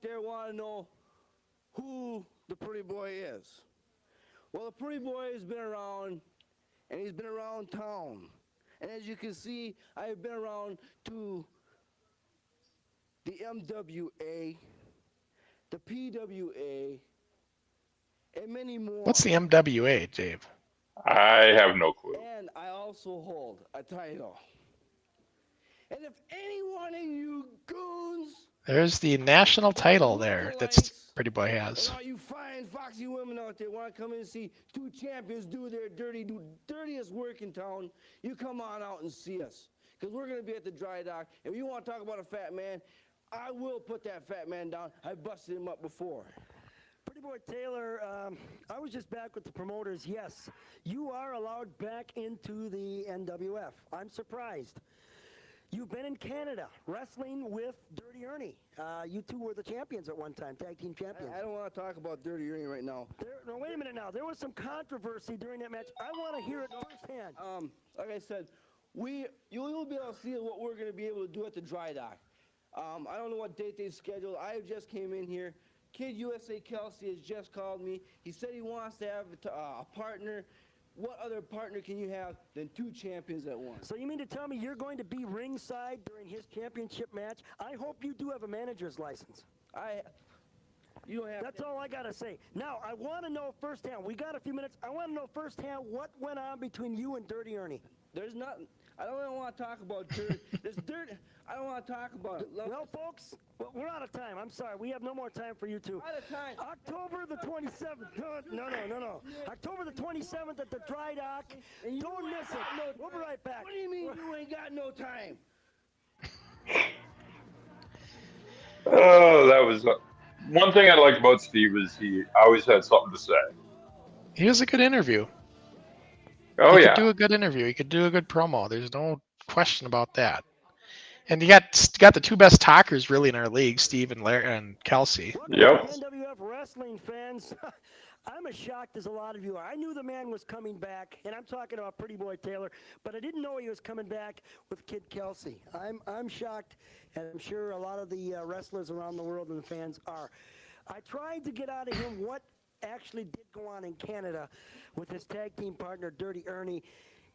S13: there, want to know who the Pretty Boy is. Well, the Pretty Boy has been around, and he's been around town. And as you can see, I have been around to the MWA, the PWA, and many more.
S3: What's the MWA, Dave?
S2: I have no clue.
S13: And I also hold a title. And if any one of you goons
S3: There's the national title there that Pretty Boy has.
S13: And all you fine, foxy women out there want to come in and see two champions do their dirtiest work in town, you come on out and see us. Because we're going to be at the dry dock. And if you want to talk about a fat man, I will put that fat man down. I busted him up before.
S7: Pretty Boy Taylor, I was just back with the promoters. Yes, you are allowed back into the NWF. I'm surprised. You've been in Canada wrestling with Dirty Ernie. You two were the champions at one time, tag team champions.
S13: I don't want to talk about Dirty Ernie right now.
S7: No, wait a minute now. There was some controversy during that match. I want to hear it firsthand.
S13: Like I said, you'll be able to see what we're going to be able to do at the dry dock. I don't know what date they scheduled. I just came in here. Kid USA Kelsey has just called me. He said he wants to have a partner. What other partner can you have than two champions at once?
S7: So you mean to tell me you're going to be ringside during his championship match? I hope you do have a manager's license.
S13: You don't have.
S7: That's all I got to say. Now, I want to know firsthand. We got a few minutes. I want to know firsthand what went on between you and Dirty Ernie.
S13: There's nothing. I don't even want to talk about dirt. There's dirt. I don't want to talk about it.
S7: Well, folks, we're out of time. I'm sorry. We have no more time for you two.
S13: Out of time.
S7: October the 27th. No. October the 27th at the Dry Dock. Don't miss it. We'll be right back.
S13: What do you mean you ain't got no time?
S2: Oh, that was one thing I liked about Steve is he always had something to say.
S3: He was a good interview.
S2: Oh,
S3: he
S2: yeah.
S3: could do a good interview. He could do a good promo. There's no question about that. And you got the two best talkers really in our league, Steve and Kelsey.
S2: Yep.
S7: NWF wrestling fans, I'm as shocked as a lot of you are. I knew the man was coming back, and I'm talking about Pretty Boy Taylor, but I didn't know he was coming back with Kid Kelsey. I'm shocked, and I'm sure a lot of the wrestlers around the world and the fans are. I tried to get out of him what actually did go on in Canada with his tag team partner, Dirty Ernie.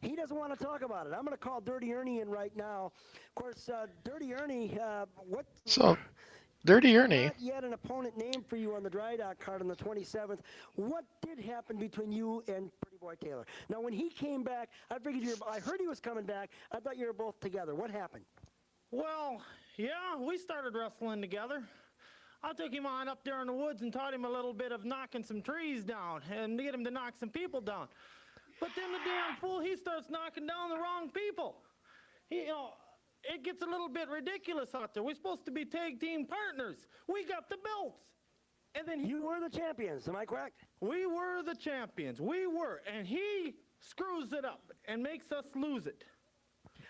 S7: He doesn't want to talk about it. I'm going to call Dirty Ernie in right now. Of course, Dirty Ernie,
S3: Dirty Ernie.
S7: Not yet an opponent named for you on the Dry Dock card on the 27th. What did happen between you and Pretty Boy Taylor? Now, when he came back, I heard he was coming back. I thought you were both together. What happened?
S14: Well, yeah, we started wrestling together. I took him on up there in the woods and taught him a little bit of knocking some trees down and to get him to knock some people down. But then the damn fool, he starts knocking down the wrong people. It gets a little bit ridiculous out there. We're supposed to be tag team partners. We got the belts. And then
S7: you were the champions, am I correct?
S14: We were the champions. We were. And he screws it up and makes us lose it.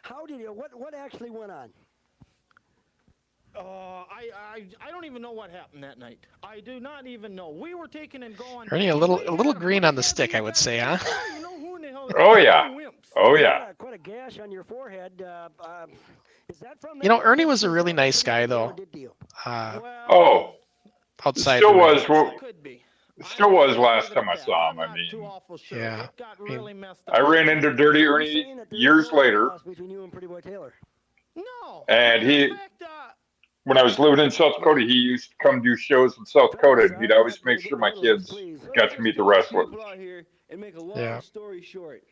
S7: How did he? What actually went on?
S14: I don't even know what happened that night. I do not even know. We were taking and going.
S3: Ernie, a little green on the stick, I would say, huh?
S2: Oh yeah. Oh yeah.
S7: Quite a gash on your forehead. Is that from?
S3: Ernie was a really nice guy, though. Outside.
S2: Still was last time I saw him. I mean,
S3: yeah.
S2: I ran into Dirty Ernie years later.
S7: Between you and Pretty Boy Taylor.
S14: No.
S2: And when I was living in South Dakota, he used to come do shows in South Dakota, and he'd always make sure my kids got to meet the wrestlers.
S13: And make a long story short,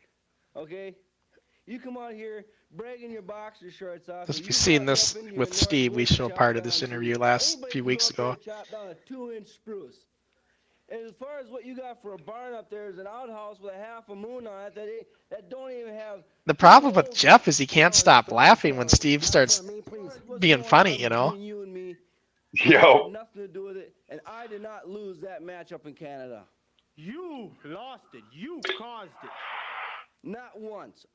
S13: okay? You come out here bragging your boxer shorts off.
S3: As we've seen this with Steve, we showed part of this interview last few weeks ago.
S13: Chop down a 2-inch spruce. And as far as what you got for a barn up there is an outhouse with a half a moon on it that don't even have.
S3: The problem with Jeff is he can't stop laughing when Steve starts being funny,
S13: You and me.
S2: Yo.
S13: Nothing to do with it, and I did not lose that match up in Canada.
S14: You lost it. You caused it.
S13: Not once.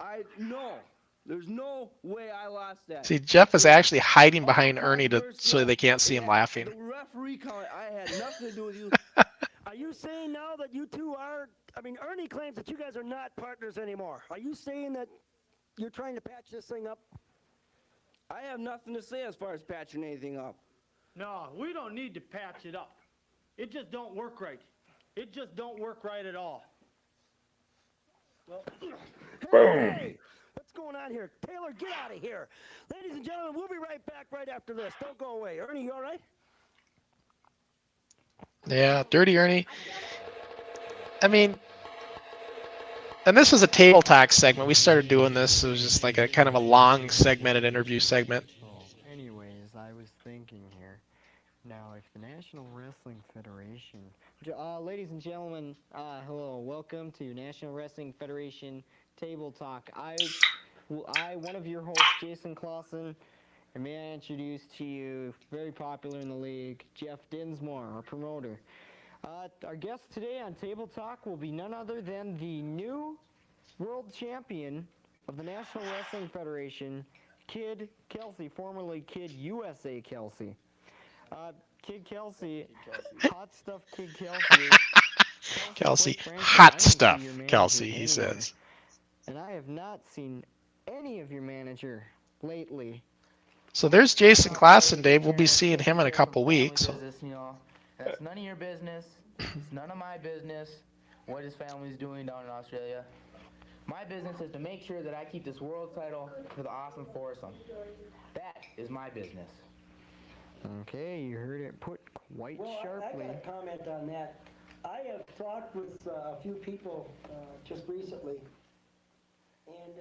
S13: There's no way I lost that.
S3: See, Jeff is actually hiding behind Ernie so they can't see him laughing.
S13: The referee comment, I had nothing to do with you.
S7: Are you saying now that you two are? I mean, Ernie claims that you guys are not partners anymore. Are you saying that you're trying to patch this thing up?
S13: I have nothing to say as far as patching anything up.
S14: No, we don't need to patch it up. It just don't work right. It just don't work right at all.
S7: Well,
S2: Boom.
S7: Hey, what's going on here? Taylor, get out of here. Ladies and gentlemen, we'll be right back right after this. Don't go away. Ernie, you all right?
S3: Yeah, Dirty Ernie. I mean, and this was a table talk segment. We started doing this. It was just like a kind of a long segmented interview segment.
S15: Anyways, I was thinking here. Ladies and gentlemen, hello. Welcome to National Wrestling Federation Table Talk. I, one of your hosts, Jason Clausen, and may I introduce to you, very popular in the league, Jeff Dinsmore, our promoter. Our guest today on Table Talk will be none other than the new world champion of the National Wrestling Federation, Kid Kelsey, formerly Kid USA Kelsey. Kid Kelsey, hot stuff Kid Kelsey.
S3: Kelsey, hot stuff, Kelsey, he says.
S15: And I have not seen any of your manager lately.
S3: So there's Jason Clausen, Dave. We'll be seeing him in a couple weeks.
S6: Business, you know, that's none of your business. It's none of my business what his family's doing down in Australia. My business is to make sure that I keep this world title for the Awesome Foursome. That is my business.
S15: Okay, you heard it put quite sharply.
S7: I got a comment on that. I have talked with a few people just recently, and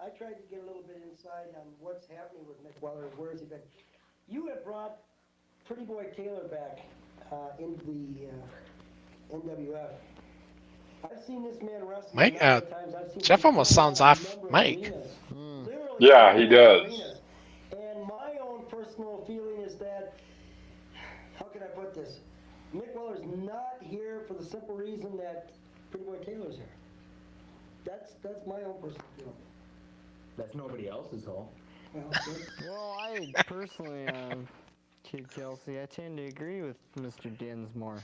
S7: I tried to get a little bit inside on what's happening with Mick Weller. Where has he been? You have brought Pretty Boy Taylor back into the NWF. I've seen this man wrestle.
S3: Mike, Jeff almost sounds off Mike.
S2: Yeah, he does.
S7: And my own personal feeling is that, how can I put this? Mick Weller's not here for the simple reason that Pretty Boy Taylor's here. That's my own personal feeling.
S6: That's nobody else's hole.
S15: Well, I personally, Kid Kelsey, I tend to agree with Mr. Dinsmore.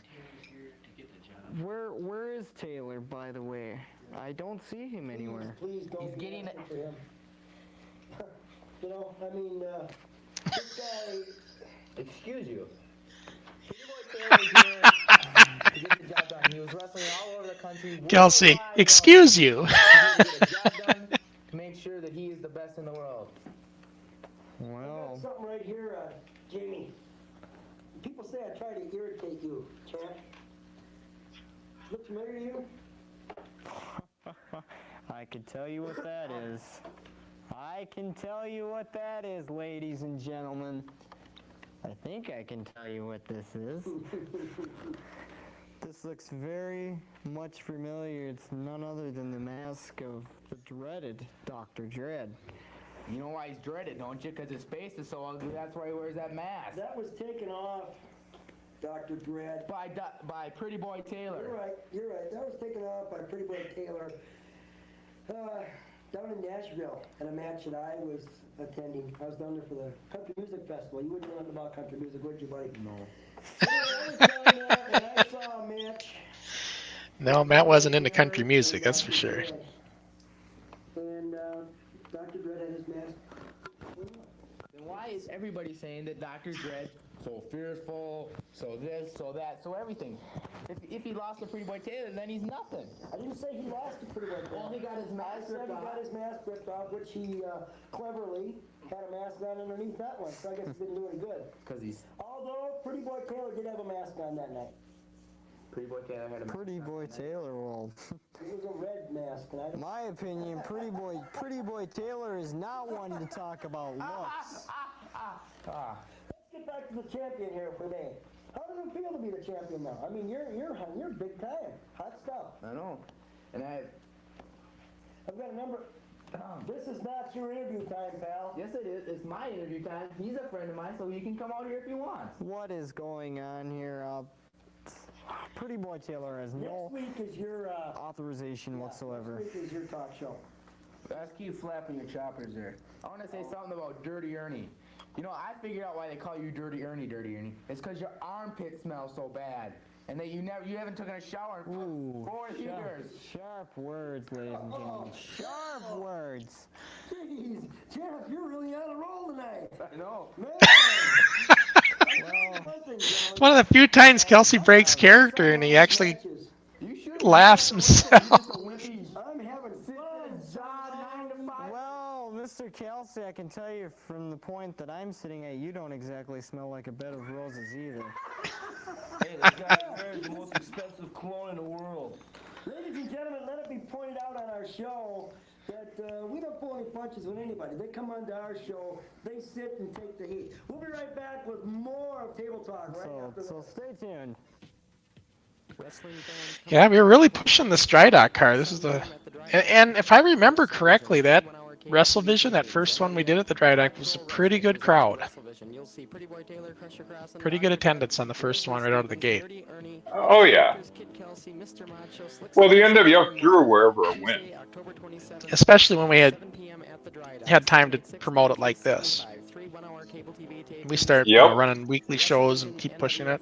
S15: Where is Taylor, by the way? I don't see him anywhere.
S7: Please don't. He's getting it for him. You know, I mean, this guy.
S6: Excuse you. Pretty Boy Taylor's here to get the job done. He was wrestling all over the country.
S3: Kelsey, excuse you.
S6: To get the job done, to make sure that he is the best in the world.
S15: Well.
S7: I've got something right here, Jamie. People say I try to irritate you, champ. Look familiar to you?
S15: I can tell you what that is. I can tell you what that is, ladies and gentlemen. I think I can tell you what this is. This looks very much familiar. It's none other than the mask of the dreaded Dr. Dread.
S6: You know why he's dreaded, don't you? Because his face is so ugly, that's why he wears that mask.
S7: That was taken off, Dr. Dread.
S6: By Pretty Boy Taylor.
S7: You're right. That was taken off by Pretty Boy Taylor. Down in Nashville, at a match that I was attending. I was down there for the Country Music Festival. You wouldn't know nothing about country music, would you, buddy?
S6: No.
S7: I was down there and I saw a match.
S3: No, Matt wasn't into country music, that's for sure.
S7: And Dr. Dread had his mask.
S6: Then why is everybody saying that Dr. Dread so fearful, so this, so that, so everything? If he lost to Pretty Boy Taylor, then he's nothing.
S7: I didn't say he lost to Pretty Boy Taylor.
S6: Well, he got his mask ripped off.
S7: He got his mask ripped off, which he cleverly had a mask on underneath that one. So I guess he didn't do any good.
S6: Because he's...
S7: Although Pretty Boy Taylor did have a mask on that night.
S6: Pretty Boy Taylor had a mask.
S15: Pretty Boy Taylor, well.
S7: It was a red mask. And
S15: My opinion, Pretty Boy Taylor is not one to talk about looks.
S7: Let's get back to the champion here for me. How does it feel to be the champion now? I mean, you're big time. Hot stuff.
S6: I know. And
S7: I've got a number. This is not your interview time, pal.
S6: Yes, it is. It's my interview time. He's a friend of mine, so he can come out here if he wants.
S15: What is going on here? Pretty Boy Taylor has no
S7: Next week is your
S15: authorization whatsoever.
S7: Next week is your talk show.
S6: Let's keep flapping your choppers there. I want to say something about Dirty Ernie. You know, I figured out why they call you Dirty Ernie. It's because your armpit smells so bad, and that you haven't taken a shower in 4 years.
S15: Sharp words, ladies and gentlemen. Sharp words.
S7: Jeez, Jeff, you're really on a roll tonight.
S6: I know.
S7: Man.
S3: It's one of the few times Kelsey breaks character and he actually laughs himself.
S7: I'm having fun.
S15: Well, Mr. Kelsey, I can tell you from the point that I'm sitting at, you don't exactly smell like a bed of roses either.
S13: Hey, this guy wears the most expensive cologne in the world.
S7: Ladies and gentlemen, let it be pointed out on our show that we don't pull any punches with anybody. They come onto our show, they sit and take the heat. We'll be right back with more of Table Talk right after
S15: So
S7: this.
S15: stay tuned.
S3: Yeah, we were really pushing this dry dock card. This is the, and if I remember correctly, that WrestleVision, that first one we did at the dry dock, was a pretty good crowd. Pretty good attendance on the first one right out of the gate.
S2: Oh yeah. Well, the NWF drew wherever it went.
S3: Especially when we had time to promote it like this. We start running weekly shows and keep pushing it.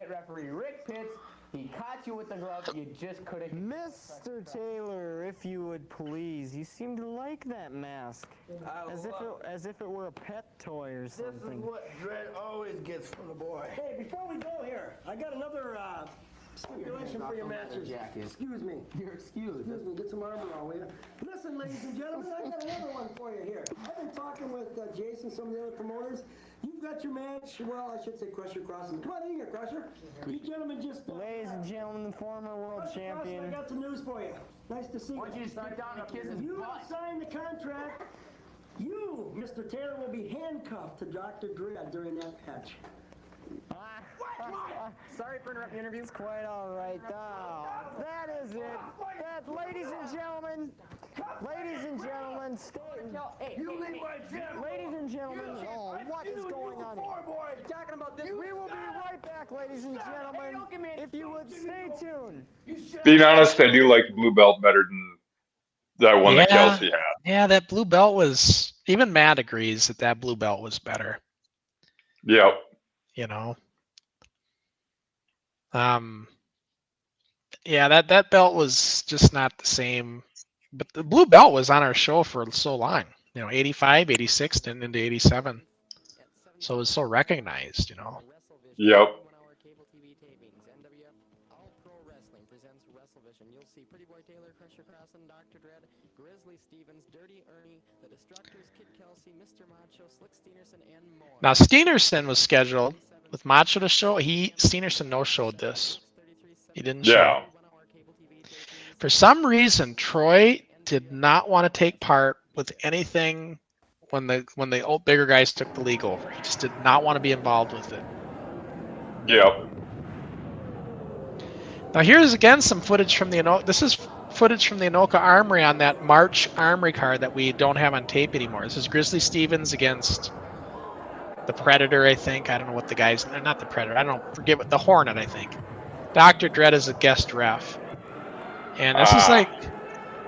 S15: Referee Rick Pitts, he caught you with the glove, you just couldn't. Mr. Taylor, if you would please, you seem to like that mask, as if it were a pet toy or something.
S7: This is what Dredd always gets from the boy. Hey, before we go here, I got another stipulation for your matches. Excuse me. You're excused. Excuse me. Get some armor on, will you? Listen, ladies and gentlemen, I got another one for you here. I've been talking with Jason, some of the other promoters. You've got your match. Well, I should say Crusher Crossen. Come on in here, Crusher. You gentlemen just...
S15: Ladies and gentlemen, the former world champion.
S7: Crossen, I got some news for you. Nice to see you.
S15: Why don't you just get down and kiss his
S7: You
S15: butt?
S7: signed the contract. You, Mr. Taylor, will be handcuffed to Dr. Dredd during that match.
S15: Sorry for interrupting the interview. It's quite all right. That is it. Ladies and gentlemen, ladies and gentlemen, ladies and gentlemen, what is going on here? Talking about this. We will be right back, ladies and gentlemen. If you would stay tuned.
S2: Being honest, I do like the blue belt better than that one that Kelsey had.
S3: Yeah, that blue belt was, even Matt agrees that blue belt was better.
S2: Yep.
S3: You know. Yeah, that belt was just not the same. But the blue belt was on our show for so long. 85, 86, and into 87. So it was so recognized,
S2: Yep.
S3: Now Steenerson was scheduled with Macho to show. Steenerson no-showed this. He didn't show. For some reason, Troy did not want to take part with anything when the old bigger guys took the league over. He just did not want to be involved with it.
S2: Yep.
S3: Now here's again some footage from the Anoka. This is footage from the Anoka Armory on that March Armory card that we don't have on tape anymore. This is Grizzly Stevens against the Predator, I think. I don't know what the guy's... Not the Predator. I don't forget what... The Hornet, I think. Dr. Dredd is a guest ref. And this is like...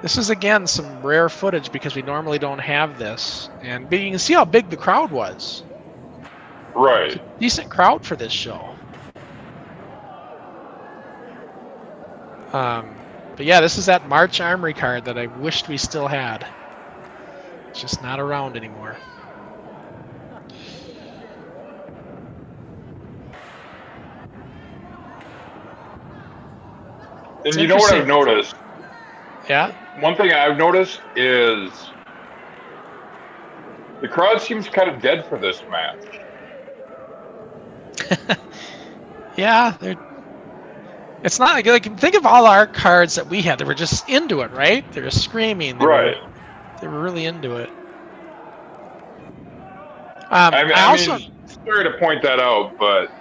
S3: This is, again, some rare footage because we normally don't have this. But you can see how big the crowd was.
S2: Right.
S3: Decent crowd for this show. But yeah, this is that March Armory card that I wished we still had. It's just not around anymore.
S2: And you know what I've noticed?
S3: Yeah?
S2: One thing I've noticed is the crowd seems kind of dead for this match.
S3: Yeah, it's not like think of all our cards that we had. They were just into it, right? They were screaming. They were really into it.
S2: I mean, sorry to point that out, but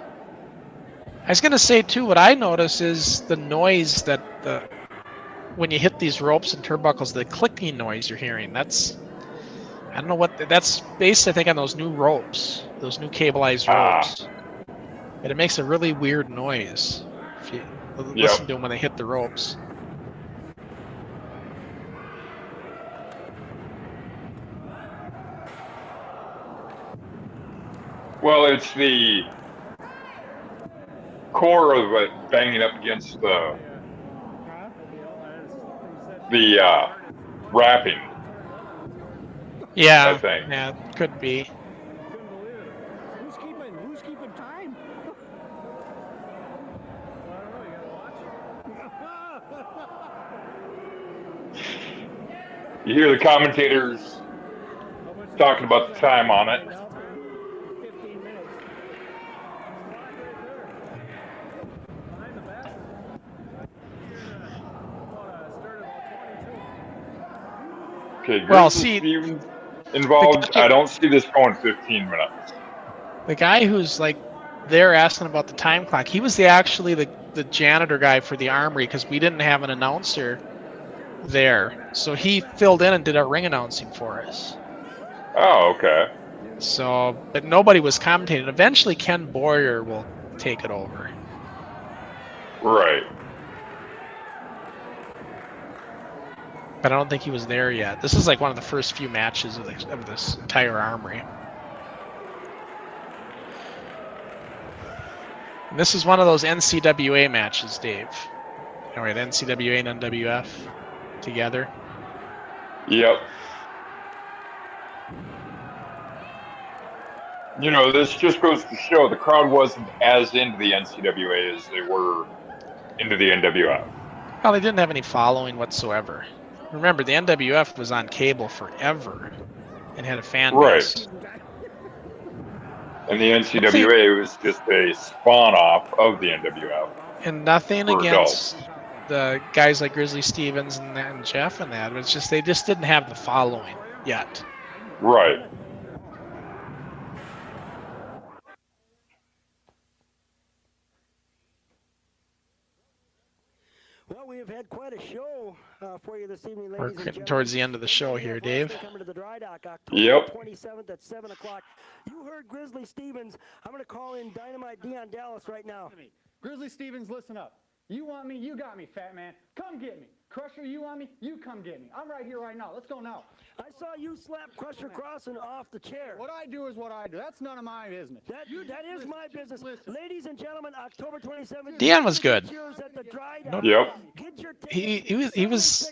S3: I was gonna say too. What I notice is the noise that when you hit these ropes and turnbuckles, the clicking noise you're hearing. I don't know what that's based. I think on those new ropes, those new cableized ropes. But it makes a really weird noise if you listen to them when they hit the ropes.
S2: Well, it's the core of it banging up against the wrapping.
S3: Yeah,
S2: I think.
S3: Yeah, could be.
S10: Who's keeping time?
S2: You hear the commentators talking about the time on it. Okay,
S3: well, see,
S2: involved. I don't see this going 15 minutes.
S3: The guy who's like there asking about the time clock. He was actually the janitor guy for the Armory because we didn't have an announcer there. So he filled in and did our ring announcing for us.
S2: Oh, okay.
S3: So, but nobody was commentating. Eventually, Ken Boyer will take it over.
S2: Right.
S3: But I don't think he was there yet. This is like one of the first few matches of this entire Armory. And this is one of those NCWA matches, Dave. All right, NCWA and NWF together.
S2: Yep. You know, this just goes to show the crowd wasn't as into the NCWA as they were into the NWF.
S3: Well, they didn't have any following whatsoever. Remember, the NWF was on cable forever and had a fan base.
S2: Right. And the NCWA was just a spawn-off of the NWF.
S3: And nothing
S2: for
S3: against
S2: adults.
S3: the guys like Grizzly Stevens and Jeff and that. It's just they just didn't have the following yet.
S2: Right.
S7: Well, we have had quite a show for you this evening, ladies
S3: We're
S7: and
S3: getting
S7: gentlemen.
S3: towards the end of the show here, Dave.
S7: Coming to the Dry Dock, October
S2: Yep.
S7: 27th at 7 o'clock. You heard Grizzly Stevens. I'm going to call in Dynamite Dion Dallas right now.
S16: Grizzly Stevens, listen up. You want me, you got me, fat man. Come get me. Crusher, you want me, you come get me. I'm right here right now. Let's go now.
S7: I saw you slap Crusher Crossen off the chair.
S16: What I do is what I do. That's none of my business.
S7: That is my business. Ladies and gentlemen, October 27th.
S3: Dion was good.
S7: No,
S2: yep.
S3: He was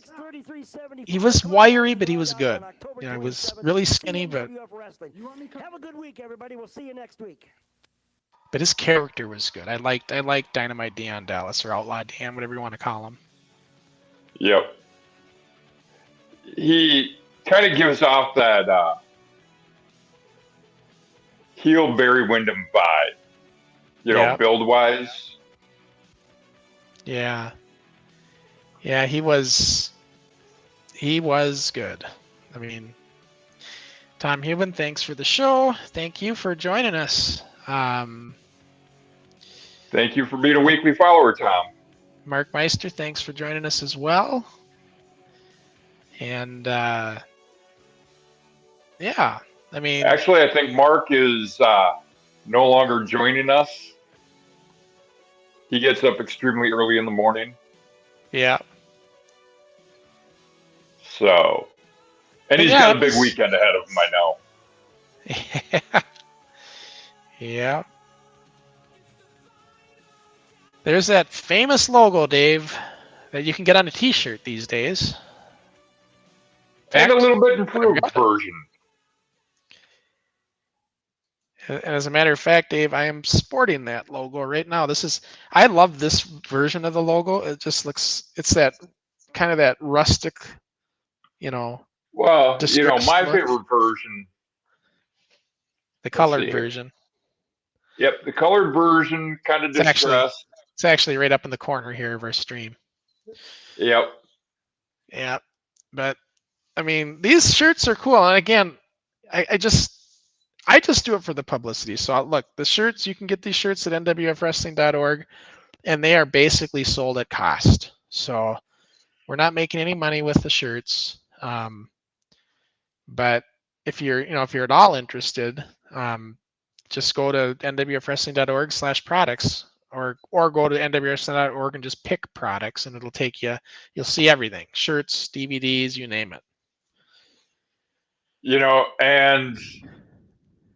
S3: wiry, but he was good. You know, he was really skinny, but
S7: have a good week, everybody. We'll see you next week.
S3: But his character was good. I liked Dynamite Dion Dallas or Outlaw Dion, whatever you want to call him.
S2: Yep. He kind of gives off that heel Barry Windham vibe, you know, build-wise.
S3: Yeah. Yeah, he was good. I mean, Tom Huben, thanks for the show. Thank you for joining us.
S2: Thank you for being a weekly follower, Tom.
S3: Mark Meister, thanks for joining us as well. And yeah, I mean,
S2: actually, I think Mark is no longer joining us. He gets up extremely early in the morning.
S3: Yeah.
S2: So, and he's got a big weekend ahead of him, I know.
S3: Yeah. There's that famous logo, Dave, that you can get on a t-shirt these days.
S2: And a little bit improved version.
S3: And as a matter of fact, Dave, I am sporting that logo right now. I love this version of the logo. It just looks, it's that kind of that rustic, you know.
S2: Well, you know, my favorite version.
S3: The colored version.
S2: Yep, the colored version, kind of distressed.
S3: It's actually right up in the corner here of our stream.
S2: Yep.
S3: Yeah, but I mean, these shirts are cool. And again, I just do it for the publicity. So look, the shirts, you can get these shirts at nwfwrestling.org, and they are basically sold at cost. So we're not making any money with the shirts. But if you're at all interested, just go to nwfwrestling.org/products or go to nwfwrestling.org and just pick products, and it'll take you, you'll see everything, shirts, DVDs, you name it.
S2: You know, and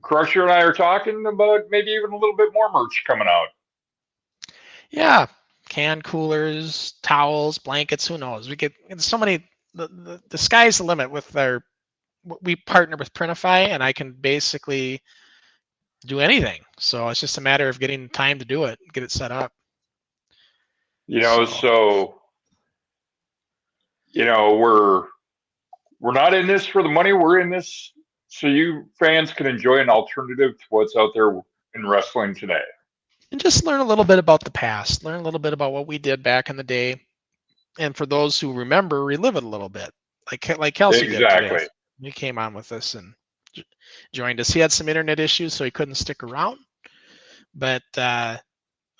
S2: Crusher and I are talking about maybe even a little bit more merch coming out.
S3: Yeah, can coolers, towels, blankets, who knows? We get so many, the sky's the limit with we partner with Printify, and I can basically do anything. So it's just a matter of getting time to do it, get it set up.
S2: You know, so you know, we're not in this for the money. We're in this so you fans can enjoy an alternative to what's out there in wrestling today.
S3: And just learn a little bit about the past, learn a little bit about what we did back in the day. And for those who remember, relive it a little bit, like Kelsey did today. He came on with us and joined us. He had some internet issues, so he couldn't stick around. But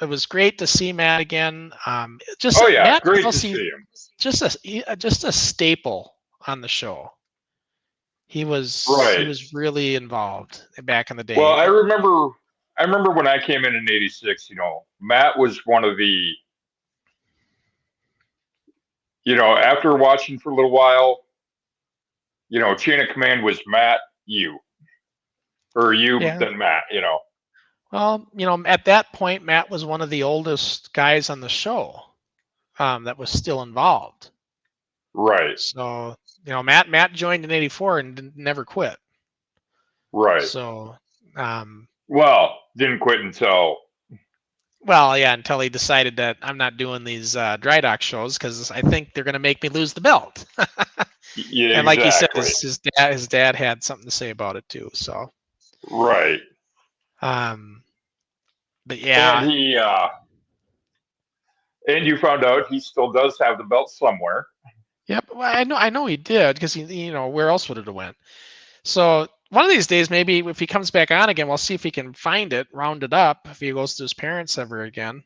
S3: it was great to see Matt again.
S2: Oh yeah,
S3: Matt
S2: great
S3: Kelsey,
S2: to see him.
S3: just a staple on the show. He was really involved back in the day.
S2: Well, I remember when I came in '86. You know, Matt was one of the. You know, after watching for a little while, you know, chain of command was Matt, you, or you, then Matt. You know.
S3: Well, you know, at that point, Matt was one of the oldest guys on the show that was still involved.
S2: Right.
S3: So, you know, Matt joined in '84 and never quit.
S2: Right.
S3: So,
S2: well, didn't quit until.
S3: Well, yeah, until he decided that I'm not doing these dry dock shows because I think they're going to make me lose the belt.
S2: Yeah,
S3: and like
S2: exactly.
S3: you said, his dad had something to say about it too. So.
S2: Right.
S3: But yeah.
S2: And he and you found out he still does have the belt somewhere.
S3: Yep. Well, I know he did because you know, where else would it have went? So one of these days, maybe if he comes back on again, we'll see if he can find it, round it up. If he goes to his parents ever again,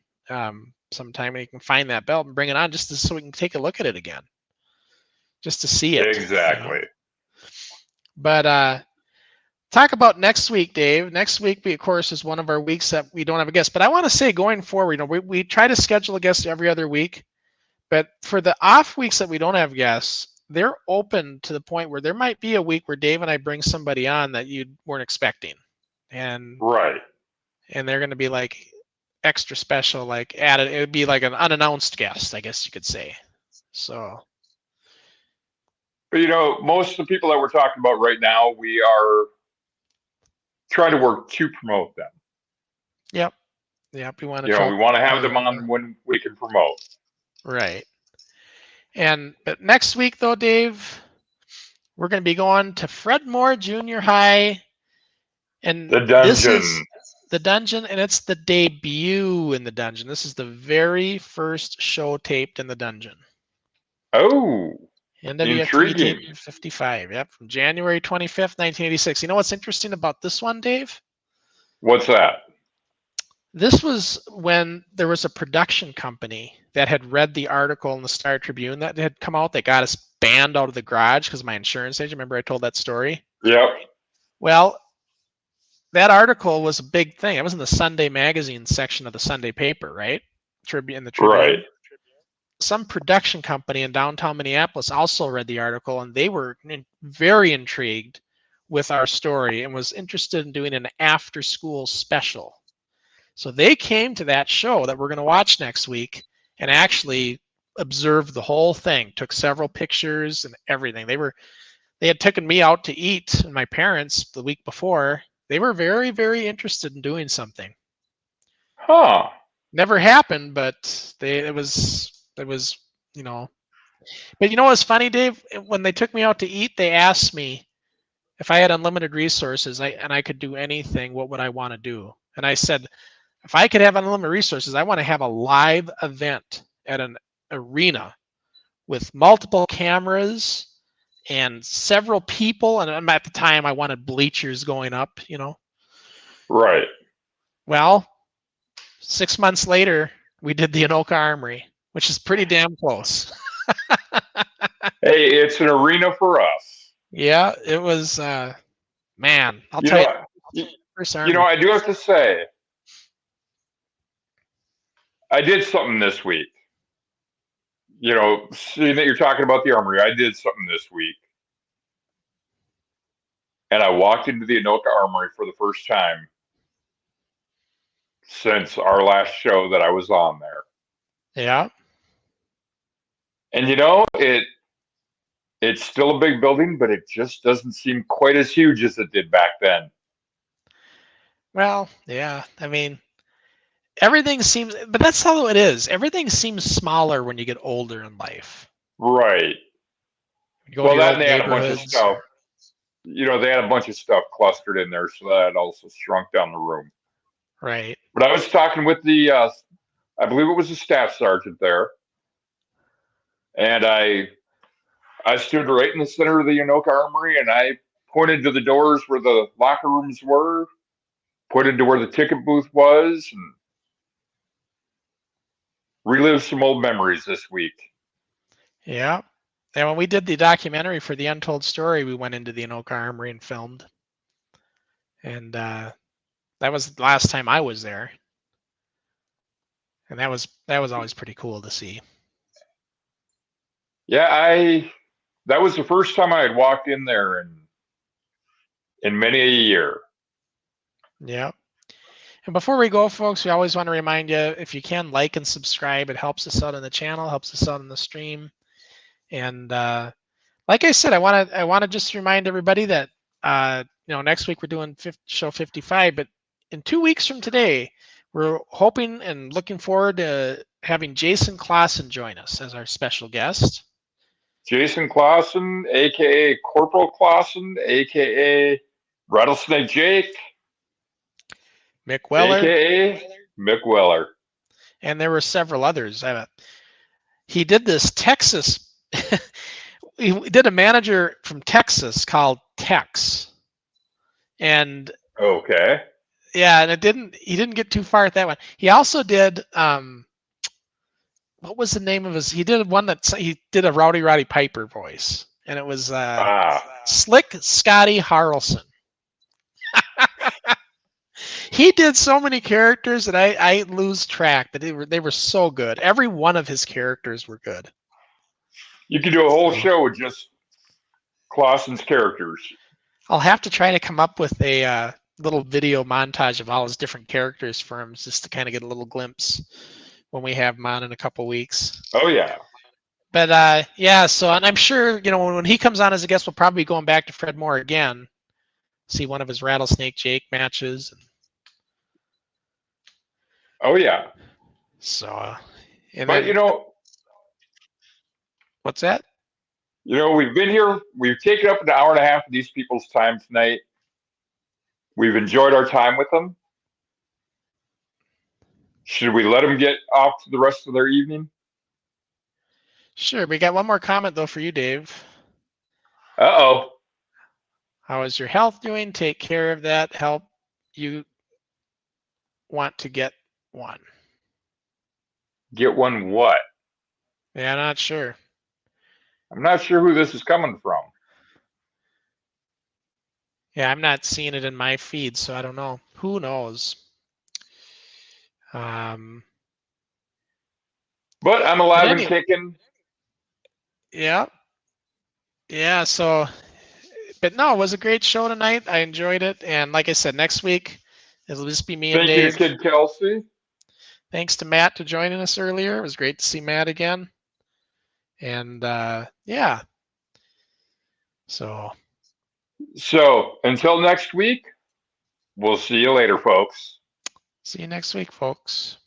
S3: sometime he can find that belt and bring it on just so we can take a look at it again, just to see it.
S2: Exactly.
S3: You know? But talk about next week, Dave. Next week, of course, is one of our weeks that we don't have a guest. But I want to say, going forward, you know, we try to schedule a guest every other week. But for the off weeks that we don't have guests, they're open to the point where there might be a week where Dave and I bring somebody on that you weren't expecting. And
S2: right.
S3: And they're going to be like extra special, like added. It would be like an unannounced guest, I guess you could say. So.
S2: But you know, most of the people that we're talking about right now, we are trying to work to promote them.
S3: Yep. Yep. We want to.
S2: You know, we want to have them on when we can promote.
S3: Right. But next week, though, Dave, we're going to be going to Fred Moore Junior High, and
S2: the dungeon.
S3: This is the dungeon, and it's the debut in the dungeon. This is the very first show taped in the dungeon.
S2: Oh,
S3: NWF TV Taping 55. Yep, from January 25th, 1986. You know what's interesting about this one, Dave?
S2: What's that?
S3: This was when there was a production company that had read the article in the Star Tribune that had come out that got us banned out of the garage because of my insurance agent. Remember I told that story?
S2: Yep.
S3: Well, that article was a big thing. It was in the Sunday magazine section of the Sunday paper, right? In the Tribune.
S2: Right.
S3: Some production company in downtown Minneapolis also read the article, and they were very intrigued with our story and was interested in doing an after-school special. So they came to that show that we're going to watch next week and actually observed the whole thing, took several pictures and everything. They had taken me out to eat, and my parents the week before. They were very, very interested in doing something.
S2: Huh.
S3: Never happened, but it was, you know. But you know what's funny, Dave? When they took me out to eat, they asked me if I had unlimited resources and I could do anything, what would I want to do? And I said, if I could have unlimited resources, I want to have a live event at an arena with multiple cameras and several people. And at the time, I wanted bleachers going up, you know.
S2: Right.
S3: Well, 6 months later, we did the Anoka Armory, which is pretty damn close.
S2: Hey, it's an arena for us.
S3: Yeah, it was, man, I'll tell you.
S2: You know, I do have to say, I did something this week. You know, seeing that you're talking about the Armory, I did something this week. And I walked into the Anoka Armory for the first time since our last show that I was on there.
S3: Yeah.
S2: And you know, it's still a big building, but it just doesn't seem quite as huge as it did back then.
S3: Well, yeah. I mean, everything seems, but that's how it is. Everything seems smaller when you get older in life.
S2: Right. Well, that and they had a bunch of stuff. You know, they had a bunch of stuff clustered in there, so that also shrunk down the room.
S3: Right.
S2: But I was talking with the, I believe it was the staff sergeant there, and I stood right in the center of the Anoka Armory, and I pointed to the doors where the locker rooms were, put into where the ticket booth was, and relive some old memories this week.
S3: Yeah. And when we did the documentary for the Untold Story, we went into the Anoka Armory and filmed. And that was the last time I was there. And that was always pretty cool to see.
S2: Yeah, that was the first time I had walked in there in many a year.
S3: Yeah. And before we go, folks, we always want to remind you, if you can, like and subscribe. It helps us out on the channel, helps us out on the stream. And like I said, I want to just remind everybody that next week we're doing show 55, but in 2 weeks from today, we're hoping and looking forward to having Jason Crossen join us as our special guest.
S2: Jason Crossen, aka Corporal Crossen, aka Rattlesnake Jake,
S3: Mick Weller,
S2: aka Mick Weller.
S3: And there were several others. He did this Texas. He did a manager from Texas called Tex. And
S2: okay.
S3: Yeah, and he didn't get too far at that one. He also did what was the name of his? He did one he did a Roddy Piper voice, and it was Slick Scotty Harrelson. He did so many characters that I lose track, but they were so good. Every one of his characters were good.
S2: You could do a whole show with just Crossen's characters.
S3: I'll have to try to come up with a little video montage of all his different characters for him, just to kind of get a little glimpse when we have him on in a couple weeks.
S2: Oh yeah.
S3: But yeah, so, and I'm sure, when he comes on as a guest, we'll probably be going back to Fred Moore again, see one of his Rattlesnake Jake matches.
S2: Oh yeah.
S3: So,
S2: but
S3: what's that?
S2: We've been here. We've taken up an hour and a half of these people's time tonight. We've enjoyed our time with them. Should we let them get off to the rest of their evening?
S3: Sure. We got one more comment, though, for you, Dave.
S2: Uh-oh.
S3: How is your health doing? Take care of that. Help you want to get one.
S2: Get one what?
S3: Yeah, I'm not sure.
S2: I'm not sure who this is coming from.
S3: Yeah, I'm not seeing it in my feed, so I don't know. Who knows?
S2: But I'm alive and kicking.
S3: Yeah. Yeah, so, but no, it was a great show tonight. I enjoyed it. And like I said, next week, it'll just be me and Dave.
S2: Thank you, Kid Kelsey.
S3: Thanks to Matt for joining us earlier. It was great to see Matt again. And yeah. So
S2: until next week, we'll see you later, folks.
S3: See you next week, folks.